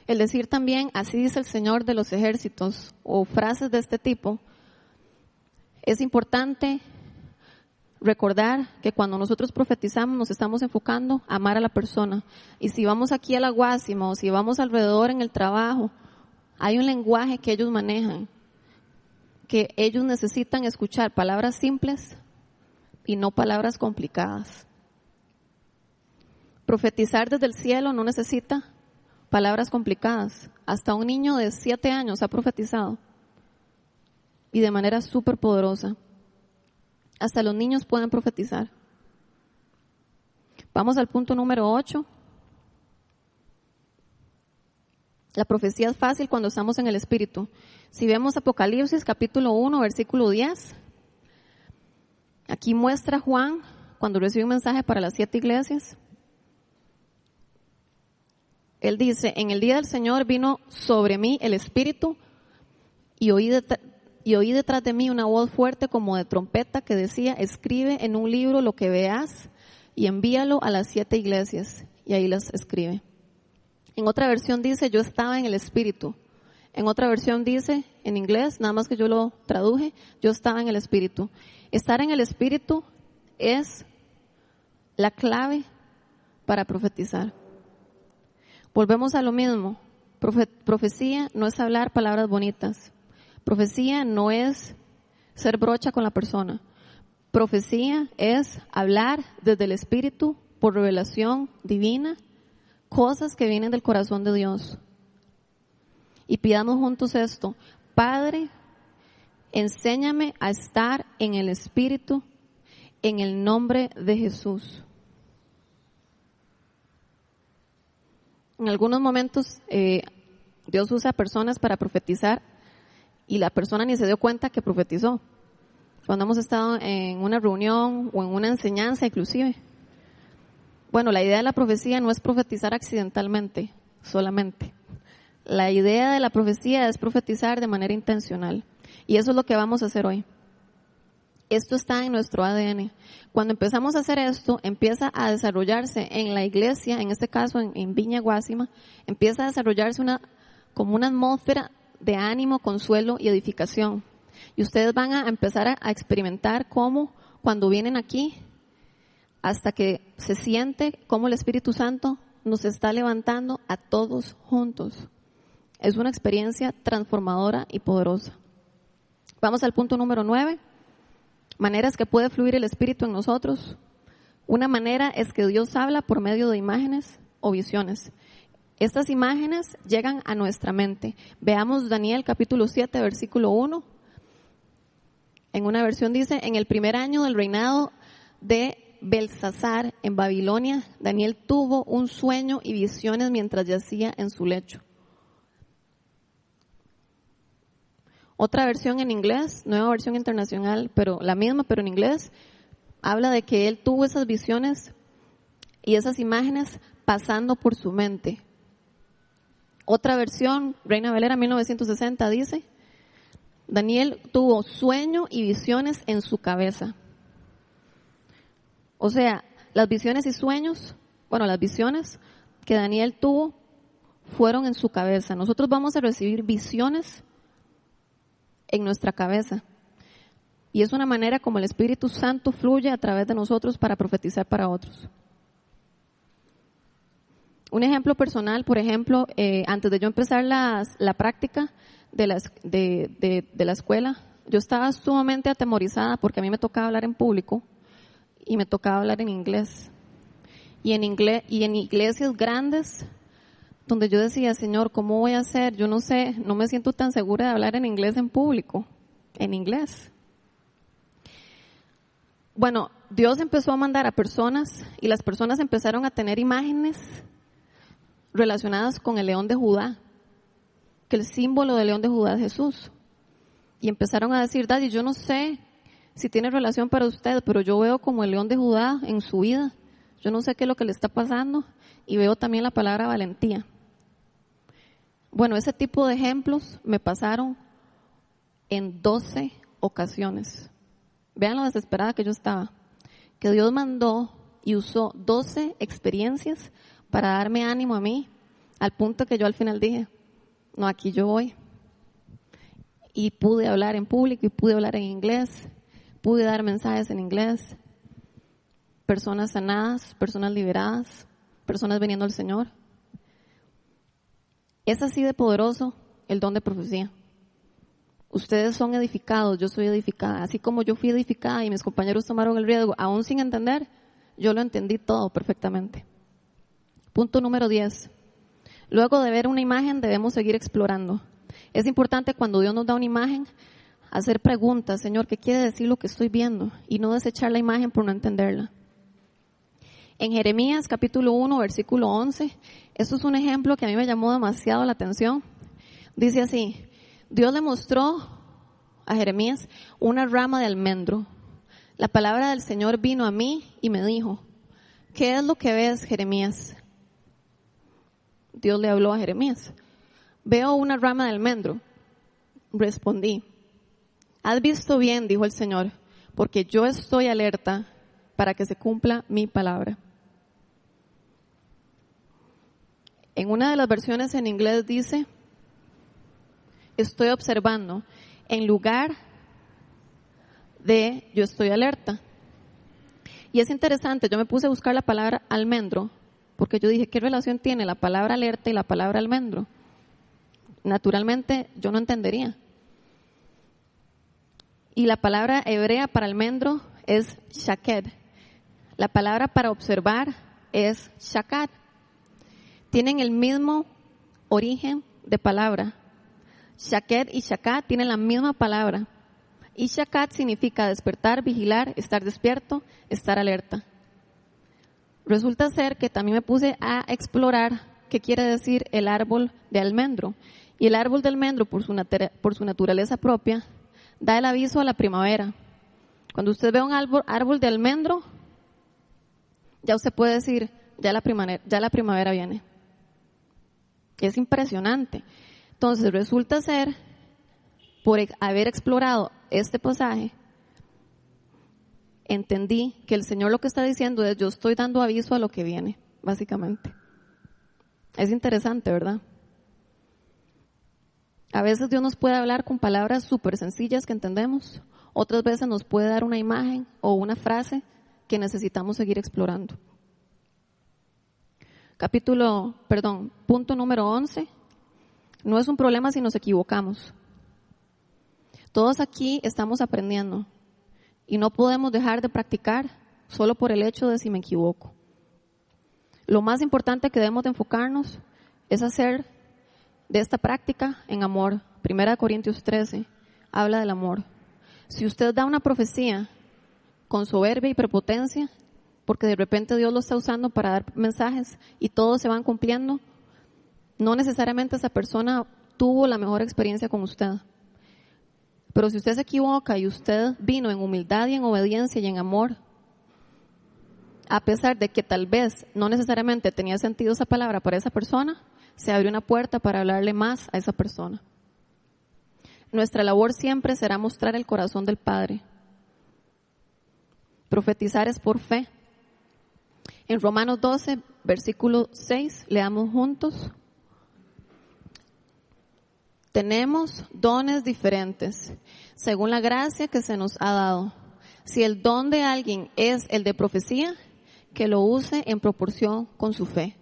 El decir también, así dice el Señor de los ejércitos, o frases de este tipo, es importante recordar que cuando nosotros profetizamos nos estamos enfocando a amar a la persona. Y si vamos aquí a la Guásima o si vamos alrededor en el trabajo, hay un lenguaje que ellos manejan, que ellos necesitan escuchar palabras simples y no palabras complicadas. Profetizar desde el cielo no necesita palabras complicadas. Hasta un niño de 7 años ha profetizado y de manera súper poderosa. Hasta los niños pueden profetizar. Vamos al punto número 8. La profecía es fácil cuando estamos en el Espíritu. Si vemos Apocalipsis capítulo 1, versículo 10, aquí muestra Juan cuando recibe un mensaje para las 7 iglesias. Él dice, en el día del Señor vino sobre mí el Espíritu y oí y oí detrás de mí una voz fuerte como de trompeta que decía, escribe en un libro lo que veas y envíalo a las 7 iglesias. Y ahí las escribe. En otra versión dice, yo estaba en el Espíritu. En otra versión dice, en inglés, nada más que yo lo traduje, yo estaba en el Espíritu. Estar en el Espíritu es la clave para profetizar. Volvemos a lo mismo. Profecía no es hablar palabras bonitas. Profecía no es ser brocha con la persona. Profecía es hablar desde el Espíritu por revelación divina, cosas que vienen del corazón de Dios. Y pidamos juntos esto: Padre, enséñame a estar en el Espíritu en el nombre de Jesús. En algunos momentos Dios usa personas para profetizar y la persona ni se dio cuenta que profetizó. Cuando hemos estado en una reunión o en una enseñanza inclusive. Bueno, la idea de la profecía no es profetizar accidentalmente, solamente. La idea de la profecía es profetizar de manera intencional. Y eso es lo que vamos a hacer hoy. Esto está en nuestro ADN. Cuando empezamos a hacer esto, empieza a desarrollarse en la iglesia, en este caso en Viña Guásima, empieza a desarrollarse como una atmósfera de ánimo, consuelo y edificación. Y ustedes van a empezar a experimentar cómo cuando vienen aquí, hasta que se siente cómo el Espíritu Santo nos está levantando a todos juntos. Es una experiencia transformadora y poderosa. Vamos al punto número 9. Maneras que puede fluir el Espíritu en nosotros. Una manera es que Dios habla por medio de imágenes o visiones. Estas imágenes llegan a nuestra mente. Veamos Daniel capítulo 7, versículo 1. En una versión dice, en el primer año del reinado de Belsasar en Babilonia, Daniel tuvo un sueño y visiones mientras yacía en su lecho. Otra versión en inglés, nueva versión internacional, pero la misma, pero en inglés, habla de que él tuvo esas visiones y esas imágenes pasando por su mente. Otra versión, Reina Valera 1960, dice, Daniel tuvo sueño y visiones en su cabeza. O sea, las visiones y sueños, las visiones que Daniel tuvo fueron en su cabeza. Nosotros vamos a recibir visiones en nuestra cabeza. Y es una manera como el Espíritu Santo fluye a través de nosotros para profetizar para otros. Un ejemplo personal, por ejemplo, antes de yo empezar la práctica de la escuela, yo estaba sumamente atemorizada porque a mí me tocaba hablar en público y me tocaba hablar en inglés. Y en iglesias grandes, donde yo decía, Señor, ¿cómo voy a hacer? Yo no sé, no me siento tan segura de hablar en inglés en público, en inglés. Bueno, Dios empezó a mandar a personas y las personas empezaron a tener imágenes relacionadas con el león de Judá, que el símbolo del león de Judá es Jesús. Y empezaron a decir, Daddy, yo no sé si tiene relación para usted, pero yo veo como el león de Judá en su vida. Yo no sé qué es lo que le está pasando y veo también la palabra valentía. Bueno, ese tipo de ejemplos me pasaron en 12 ocasiones. Vean lo desesperada que yo estaba. Que Dios mandó y usó 12 experiencias para darme ánimo a mí, al punto que yo al final dije, no, aquí yo voy. Y pude hablar en público y pude hablar en inglés, pude dar mensajes en inglés, personas sanadas, personas liberadas, personas viniendo al Señor. Es así de poderoso el don de profecía. Ustedes son edificados, yo soy edificada. Así como yo fui edificada y mis compañeros tomaron el riesgo, aún sin entender, yo lo entendí todo perfectamente. Punto número 10. Luego de ver una imagen debemos seguir explorando. Es importante cuando Dios nos da una imagen, hacer preguntas, Señor, ¿qué quiere decir lo que estoy viendo? Y no desechar la imagen por no entenderla. En Jeremías capítulo 1, versículo 11, esto es un ejemplo que a mí me llamó demasiado la atención. Dice así, Dios le mostró a Jeremías una rama de almendro. La palabra del Señor vino a mí y me dijo, ¿qué es lo que ves, Jeremías? Dios le habló a Jeremías. Veo una rama de almendro. Respondí, Has visto bien, dijo el Señor, porque yo estoy alerta para que se cumpla mi palabra. En una de las versiones en inglés dice, estoy observando, en lugar de yo estoy alerta. Y es interesante, yo me puse a buscar la palabra almendro, porque yo dije, ¿qué relación tiene la palabra alerta y la palabra almendro? Naturalmente yo no entendería. Y la palabra hebrea para almendro es shaked. La palabra para observar es shakad. Tienen el mismo origen de palabra. Shaked y shakad tienen la misma palabra. Y shakad significa despertar, vigilar, estar despierto, estar alerta. Resulta ser que también me puse a explorar qué quiere decir el árbol de almendro. Y el árbol de almendro, por su naturaleza propia, da el aviso a la primavera. Cuando usted ve un árbol de almendro, ya usted puede decir, ya la primavera viene. Es impresionante. Entonces resulta ser, por haber explorado este pasaje, entendí que el Señor lo que está diciendo es, yo estoy dando aviso a lo que viene, básicamente. Es interesante, ¿verdad? A veces Dios nos puede hablar con palabras súper sencillas que entendemos, otras veces nos puede dar una imagen o una frase que necesitamos seguir explorando. Punto número 11. No es un problema si nos equivocamos. Todos aquí estamos aprendiendo y no podemos dejar de practicar solo por el hecho de si me equivoco. Lo más importante que debemos de enfocarnos es hacer de esta práctica en amor. 1 Corintios 13 habla del amor. Si usted da una profecía con soberbia y prepotencia, porque de repente Dios lo está usando para dar mensajes y todos se van cumpliendo, no necesariamente esa persona tuvo la mejor experiencia con usted. Pero si usted se equivoca y usted vino en humildad y en obediencia y en amor, a pesar de que tal vez no necesariamente tenía sentido esa palabra para esa persona, se abrió una puerta para hablarle más a esa persona. Nuestra labor siempre será mostrar el corazón del Padre. Profetizar es por fe. En Romanos 12, versículo 6, leamos juntos. Tenemos dones diferentes, según la gracia que se nos ha dado. Si el don de alguien es el de profecía, que lo use en proporción con su fe.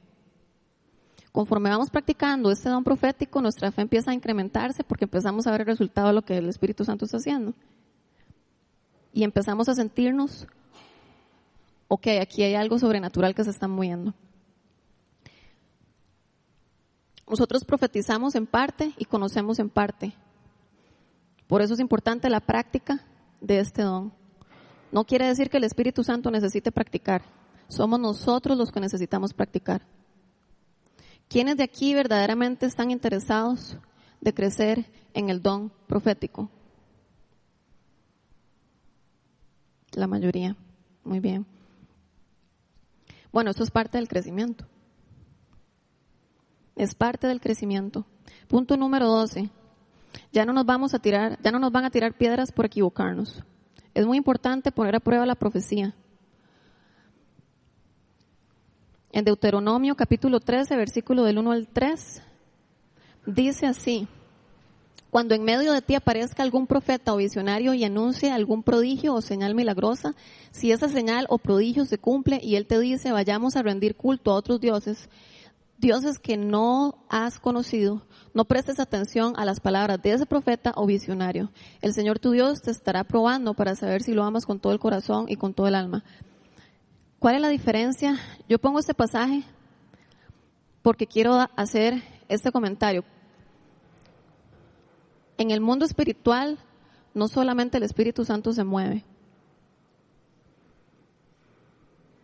Conforme vamos practicando este don profético, nuestra fe empieza a incrementarse porque empezamos a ver el resultado de lo que el Espíritu Santo está haciendo. Y empezamos a sentirnos, ok, aquí hay algo sobrenatural que se está moviendo. Nosotros profetizamos en parte y conocemos en parte. Por eso es importante la práctica de este don. No quiere decir que el Espíritu Santo necesite practicar. Somos nosotros los que necesitamos practicar. ¿Quiénes de aquí verdaderamente están interesados de crecer en el don profético? La mayoría. Muy bien. Bueno, eso es parte del crecimiento. Es parte del crecimiento. Punto número 12. Ya no nos van a tirar piedras por equivocarnos. Es muy importante poner a prueba la profecía. En Deuteronomio capítulo 13, versículo del 1 al 3, dice así: cuando en medio de ti aparezca algún profeta o visionario y anuncie algún prodigio o señal milagrosa, si esa señal o prodigio se cumple y él te dice, vayamos a rendir culto a otros dioses, dioses que no has conocido, no prestes atención a las palabras de ese profeta o visionario. El Señor tu Dios te estará probando para saber si lo amas con todo el corazón y con todo el alma. ¿Cuál es la diferencia? Yo pongo este pasaje porque quiero hacer este comentario. En el mundo espiritual, no solamente el Espíritu Santo se mueve,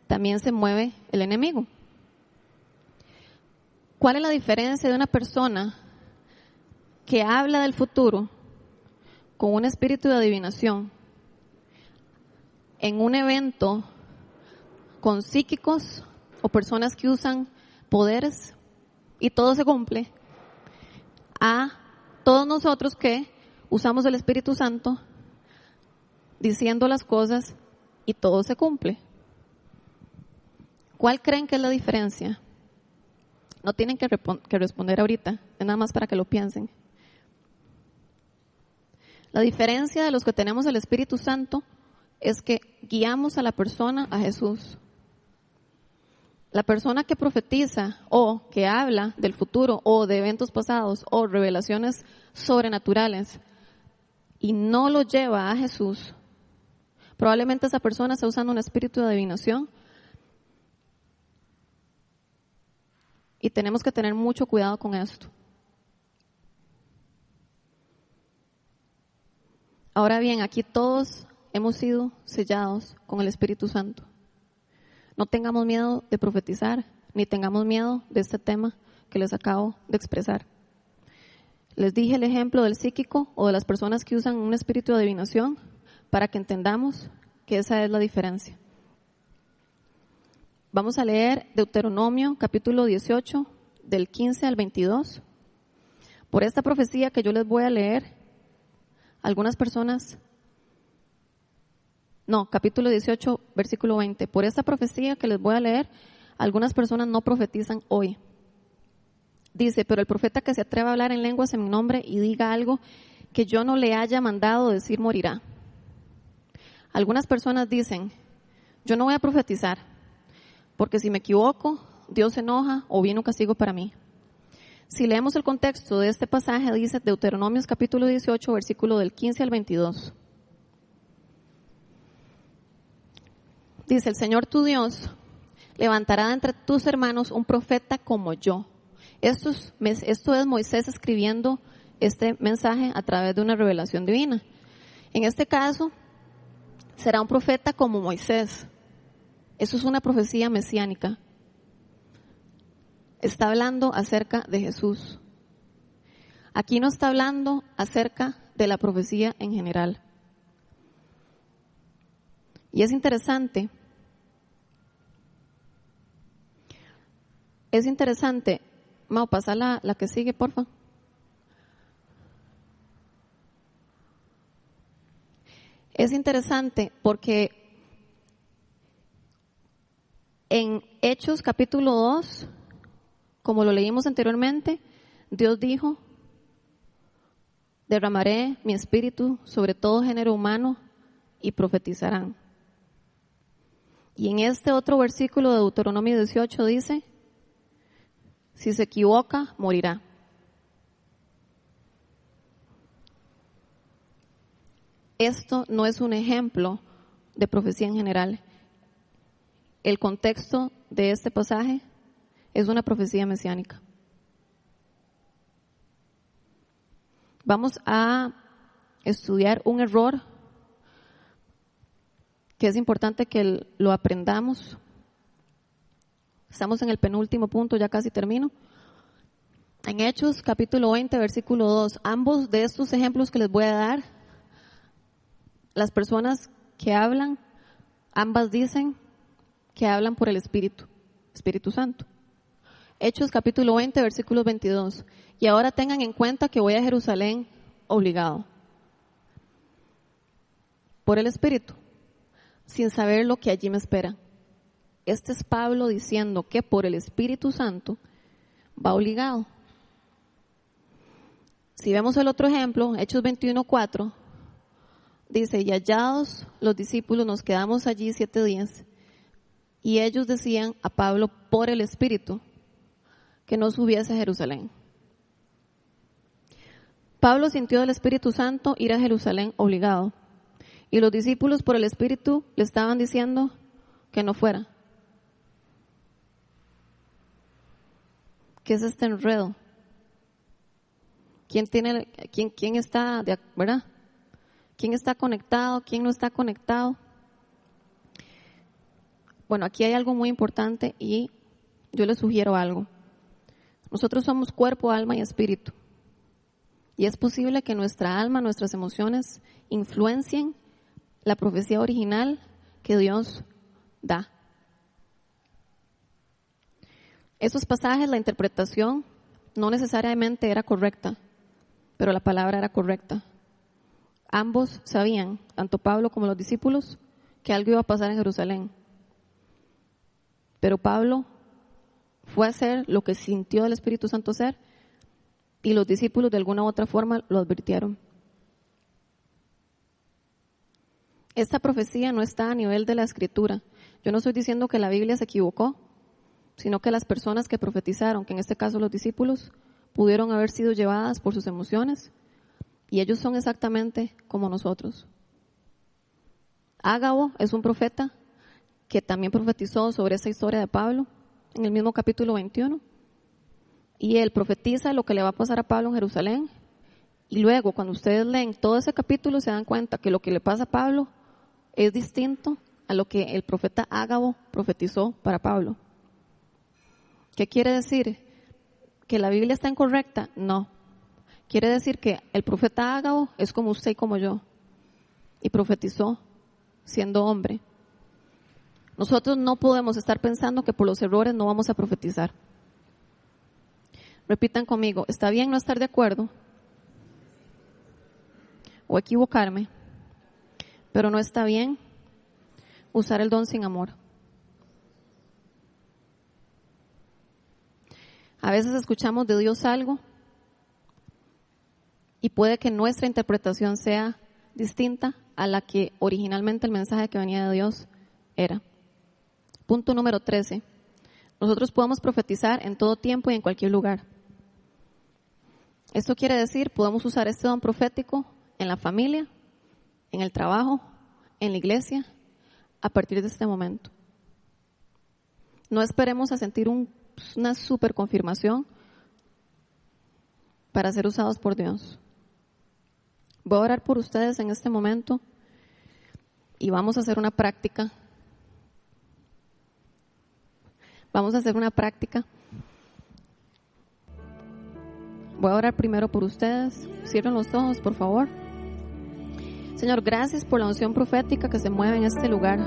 también se mueve el enemigo. ¿Cuál es la diferencia de una persona que habla del futuro con un espíritu de adivinación en un evento con psíquicos o personas que usan poderes y todo se cumple, a todos nosotros que usamos el Espíritu Santo diciendo las cosas y todo se cumple. ¿Cuál creen que es la diferencia? No tienen que responder ahorita, es nada más para que lo piensen. La diferencia de los que tenemos el Espíritu Santo es que guiamos a la persona a Jesús. La persona que profetiza o que habla del futuro o de eventos pasados o revelaciones sobrenaturales y no lo lleva a Jesús, probablemente esa persona está usando un espíritu de adivinación y tenemos que tener mucho cuidado con esto. Ahora bien, aquí todos hemos sido sellados con el Espíritu Santo. No tengamos miedo de profetizar, ni tengamos miedo de este tema que les acabo de expresar. Les dije el ejemplo del psíquico o de las personas que usan un espíritu de adivinación para que entendamos que esa es la diferencia. Vamos a leer Deuteronomio capítulo 18, del 15 al 22. Por esta profecía que yo les voy a leer, algunas personas... No, capítulo 18, versículo 20. Por esta profecía que les voy a leer, algunas personas no profetizan hoy. Dice, pero el profeta que se atreva a hablar en lenguas en mi nombre y diga algo que yo no le haya mandado decir morirá. Algunas personas dicen, yo no voy a profetizar, porque si me equivoco, Dios se enoja o viene un castigo para mí. Si leemos el contexto de este pasaje, dice Deuteronomio capítulo 18, versículo del 15 al 22. Dice, el Señor tu Dios levantará entre tus hermanos un profeta como yo. Esto es Moisés escribiendo este mensaje a través de una revelación divina. En este caso, será un profeta como Moisés. Eso es una profecía mesiánica. Está hablando acerca de Jesús. Aquí no está hablando acerca de la profecía en general. Y es interesante. Mau, pasa la que sigue, porfa. Es interesante porque en Hechos capítulo 2, como lo leímos anteriormente, Dios dijo, derramaré mi espíritu sobre todo género humano y profetizarán. Y en este otro versículo de Deuteronomio 18 dice, si se equivoca, morirá. Esto no es un ejemplo de profecía en general. El contexto de este pasaje es una profecía mesiánica. Vamos a estudiar un error que es importante que lo aprendamos. Estamos en el penúltimo punto, ya casi termino. En Hechos, capítulo 20, versículo 2. Ambos de estos ejemplos que les voy a dar, las personas que hablan, ambas dicen que hablan por el Espíritu Santo. Hechos, capítulo 20, versículo 22. Y ahora tengan en cuenta que voy a Jerusalén obligado por el Espíritu, sin saber lo que allí me espera. Este es Pablo diciendo que por el Espíritu Santo va obligado. Si vemos el otro ejemplo, Hechos 21:4, dice, y hallados los discípulos nos quedamos allí 7 días, y ellos decían a Pablo por el Espíritu que no subiese a Jerusalén. Pablo sintió del Espíritu Santo ir a Jerusalén obligado, y los discípulos por el Espíritu le estaban diciendo que no fuera. ¿Qué es este enredo? ¿Quién está, verdad? ¿Quién está conectado? ¿Quién no está conectado? Bueno, aquí hay algo muy importante y yo les sugiero algo. Nosotros somos cuerpo, alma y espíritu. Y es posible que nuestra alma, nuestras emociones influencien la profecía original que Dios da. Esos pasajes, la interpretación no necesariamente era correcta, pero la palabra era correcta. ambos sabían, tanto Pablo como los discípulos, que algo iba a pasar en Jerusalén. Pero Pablo fue a hacer lo que sintió el Espíritu Santo hacer, y los discípulos de alguna u otra forma lo advirtieron. Esta profecía no está a nivel de la Escritura. Yo no estoy diciendo que la Biblia se equivocó, sino que las personas que profetizaron, que en este caso los discípulos, pudieron haber sido llevadas por sus emociones, y ellos son exactamente como nosotros. Ágabo es un profeta que también profetizó sobre esa historia de Pablo en el mismo capítulo 21, y él profetiza lo que le va a pasar a Pablo en Jerusalén, y luego cuando ustedes leen todo ese capítulo se dan cuenta que lo que le pasa a Pablo es distinto a lo que el profeta Ágabo profetizó para Pablo. ¿Qué quiere decir? ¿Que la Biblia está incorrecta? No. Quiere decir que el profeta Ágabo es como usted y como yo, y profetizó siendo hombre. Nosotros no podemos estar pensando que por los errores no vamos a profetizar. Repitan conmigo, ¿está bien no estar de acuerdo o equivocarme? Pero no está bien usar el don sin amor. A veces escuchamos de Dios algo y puede que nuestra interpretación sea distinta a la que originalmente el mensaje que venía de Dios era. Punto número 13. Nosotros podemos profetizar en todo tiempo y en cualquier lugar. Esto quiere decir, podemos usar este don profético en la familia, en el trabajo, en la iglesia, a partir de este momento. No esperemos a sentir una super confirmación para ser usados por Dios. Voy a orar por ustedes en este momento y vamos a hacer una práctica. Voy a orar primero por ustedes. Cierren los ojos, por favor. Señor, gracias por la unción profética que se mueve en este lugar.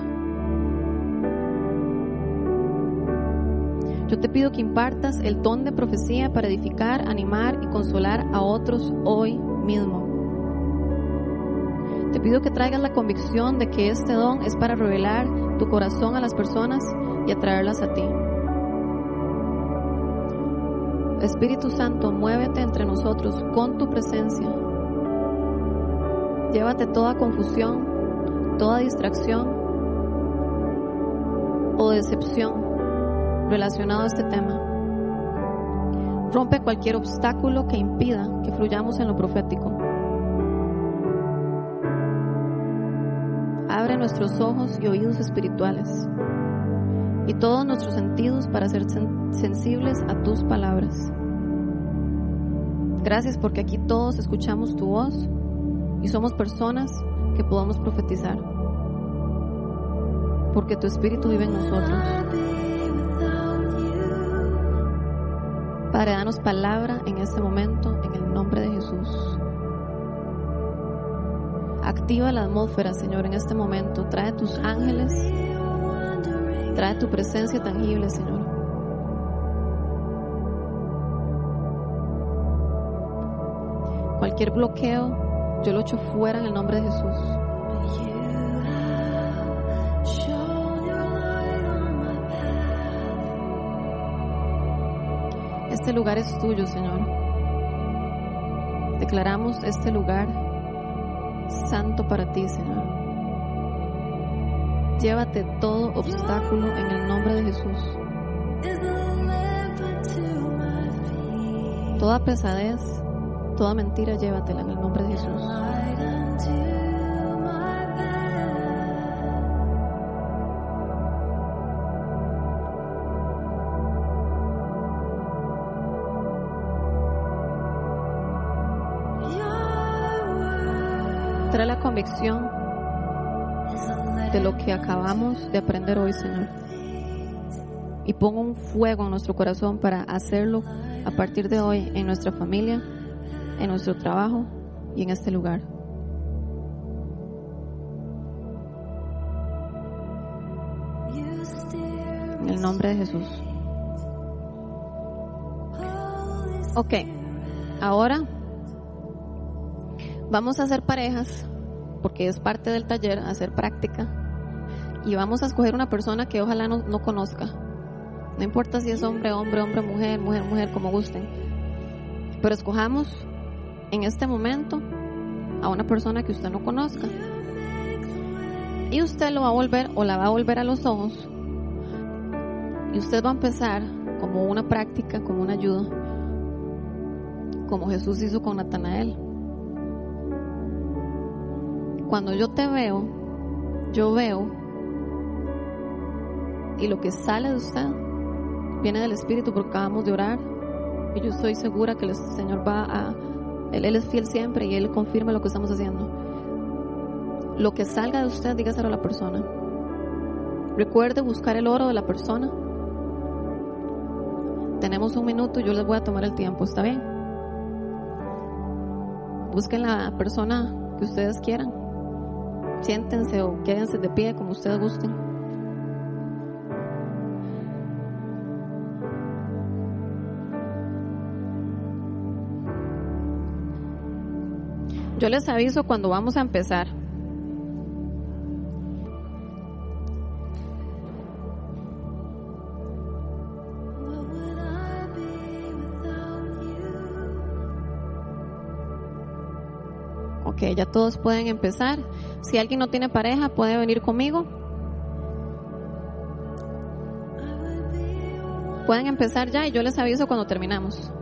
Yo te pido que impartas el don de profecía para edificar, animar y consolar a otros hoy mismo. Te pido que traigas la convicción de que este don es para revelar tu corazón a las personas y atraerlas a ti. Espíritu Santo, muévete entre nosotros con tu presencia. Llévate toda confusión, toda distracción o decepción relacionado a este tema. Rompe cualquier obstáculo que impida que fluyamos en lo profético. Abre nuestros ojos y oídos espirituales y todos nuestros sentidos para ser sensibles a tus palabras. Gracias porque aquí todos escuchamos tu voz y somos personas que podamos profetizar, porque tu Espíritu vive en nosotros. Padre, danos palabra en este momento, en el nombre de Jesús. Activa la atmósfera, Señor, en este momento. Trae tus ángeles, trae tu presencia tangible, Señor. Cualquier bloqueo, yo lo echo fuera en el nombre de Jesús. Este lugar es tuyo, Señor. Declaramos este lugar santo para ti, Señor. Llévate todo obstáculo en el nombre de Jesús. Toda pesadez, toda mentira, llévatela en el nombre de Jesús. Trae la convicción de lo que acabamos de aprender hoy, Señor. Y ponga un fuego en nuestro corazón para hacerlo a partir de hoy en nuestra familia, en nuestro trabajo y en este lugar. En el nombre de Jesús. Ok, ahora vamos a hacer parejas porque es parte del taller, hacer práctica. Y vamos a escoger una persona que ojalá no conozca. No importa si es hombre, mujer, mujer, como gusten. Pero escojamos en este momento a una persona que usted no conozca. Y usted lo va a volver o la va a volver a los ojos. Y usted va a empezar como una práctica, como una ayuda, como Jesús hizo con Natanael. Cuando yo te veo, yo veo, y lo que sale de usted viene del Espíritu, porque acabamos de orar, y yo estoy segura que el Señor Él es fiel siempre y Él confirma lo que estamos haciendo. Lo que salga de usted, dígaselo a la persona. Recuerde buscar el oro de la persona. Tenemos 1 minuto, yo les voy a tomar el tiempo, ¿está bien? Busquen la persona que ustedes quieran. Siéntense o quédense de pie, como ustedes gusten. Yo les aviso cuando vamos a empezar. Ok, ya todos pueden empezar. Si alguien no tiene pareja, puede venir conmigo. Pueden empezar ya y yo les aviso cuando terminamos.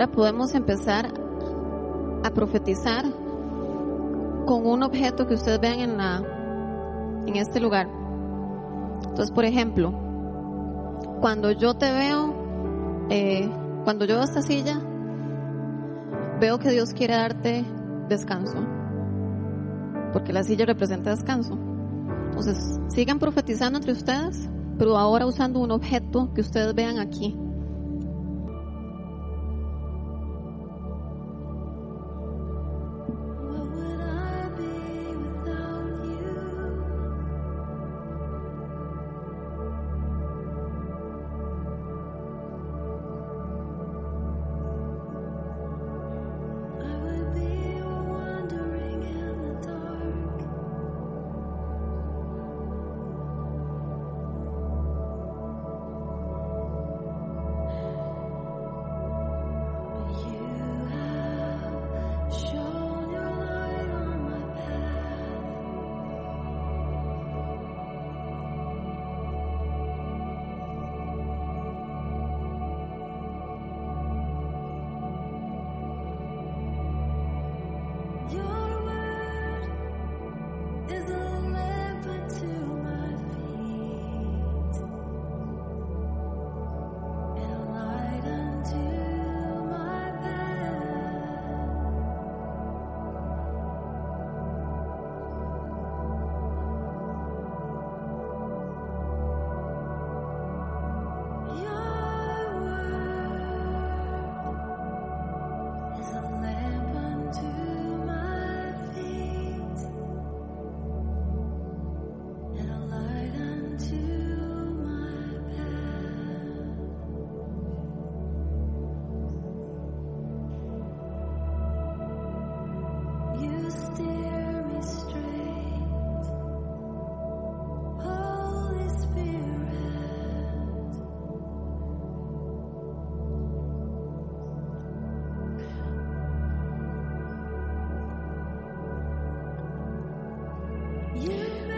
ahora podemos empezar a profetizar con un objeto que ustedes vean en este lugar. Entonces, por ejemplo, cuando yo te veo, cuando yo veo esta silla, veo que Dios quiere darte descanso, porque la silla representa descanso. Entonces, sigan profetizando entre ustedes, pero ahora usando un objeto que ustedes vean aquí.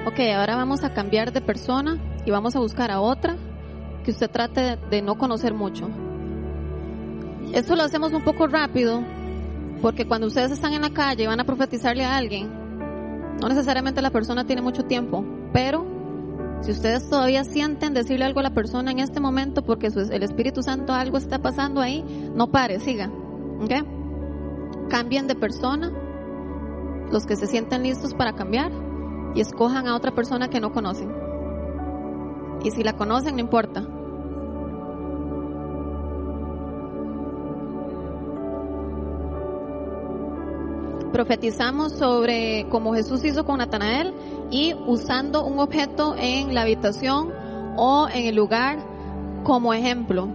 Ok, ahora vamos a cambiar de persona y vamos a buscar a otra que usted trate de no conocer mucho. Esto lo hacemos un poco rápido, porque cuando ustedes están en la calle y van a profetizarle a alguien, no necesariamente la persona tiene mucho tiempo, pero si ustedes todavía sienten decirle algo a la persona en este momento, porque el Espíritu Santo algo está pasando ahí, no pare, siga. ¿Okay? Cambien de persona, los que se sientan listos para cambiar, y escojan a otra persona que no conocen. Y si la conocen, no importa. Profetizamos sobre cómo Jesús hizo con Natanael y usando un objeto en la habitación o en el lugar como ejemplo.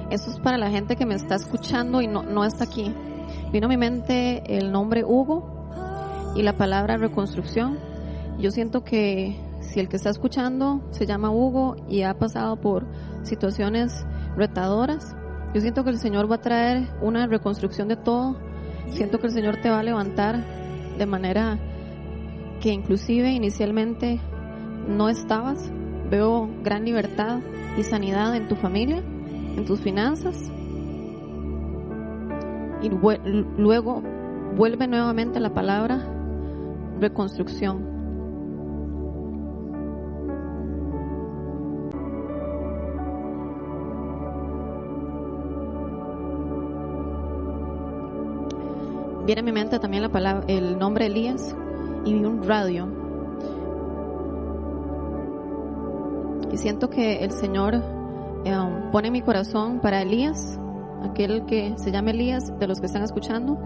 Eso es para la gente que me está escuchando y no está aquí. Vino a mi mente el nombre Hugo y la palabra reconstrucción. Yo siento que si el que está escuchando se llama Hugo y ha pasado por situaciones retadoras, yo siento que el Señor va a traer una reconstrucción de todo. Siento que el Señor te va a levantar de manera que inclusive inicialmente no estabas. Veo gran libertad y sanidad en tu familia, en tus finanzas, y luego vuelve nuevamente la palabra reconstrucción. Viene a mi mente también la palabra, el nombre Elías, y un radio, y siento que el Señor pone en mi corazón para Elías, aquel que se llama Elías, de los que están escuchando,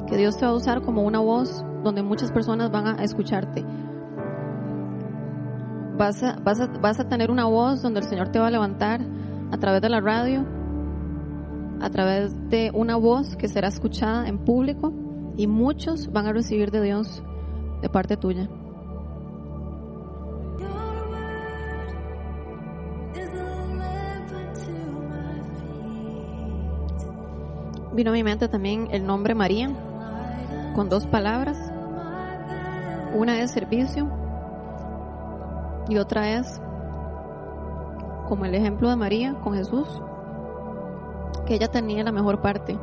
que Dios te va a usar como una voz donde muchas personas van a escucharte. Vas a tener una voz donde el Señor te va a levantar a través de la radio, a través de una voz que será escuchada en público, y muchos van a recibir de Dios de parte tuya. Vino a mi mente también el nombre María, con 2 palabras. Una es servicio y otra es como el ejemplo de María con Jesús, que ella tenía la mejor parte.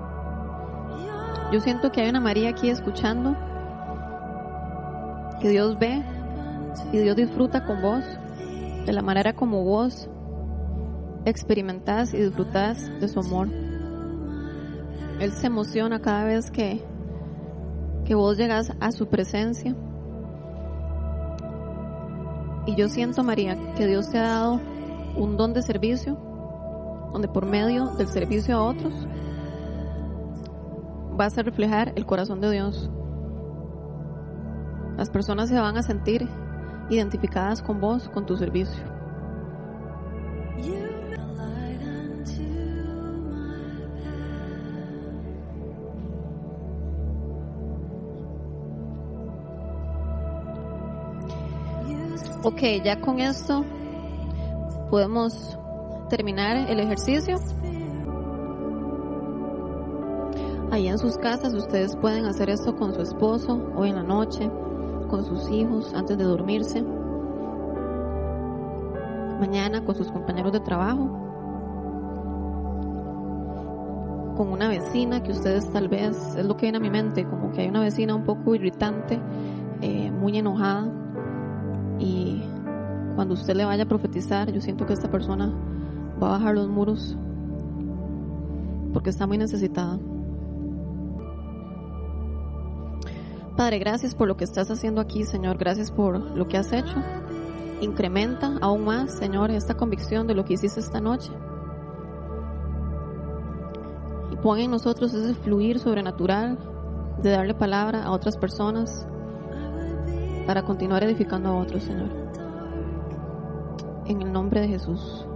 Yo siento que hay una María aquí escuchando, que Dios ve y Dios disfruta con vos, de la manera como vos experimentás y disfrutás de su amor. Él se emociona cada vez que vos llegás a su presencia. Y yo siento, María, que Dios te ha dado un don de servicio, donde por medio del servicio a otros vas a reflejar el corazón de Dios. Las personas se van a sentir identificadas con vos, con tu servicio. Ok, ya con esto podemos terminar el ejercicio. Ahí en sus casas ustedes pueden hacer esto con su esposo o en la noche, con sus hijos antes de dormirse. Mañana con sus compañeros de trabajo. Con una vecina que ustedes tal vez, es lo que viene a mi mente, como que hay una vecina un poco irritante, muy enojada. Y cuando usted le vaya a profetizar, yo siento que esta persona va a bajar los muros porque está muy necesitada. Padre, gracias por lo que estás haciendo aquí, Señor. Gracias por lo que has hecho. Incrementa aún más, Señor, esta convicción de lo que hiciste esta noche. Y pon en nosotros ese fluir sobrenatural de darle palabra a otras personas para continuar edificando a otros, Señor. En el nombre de Jesús.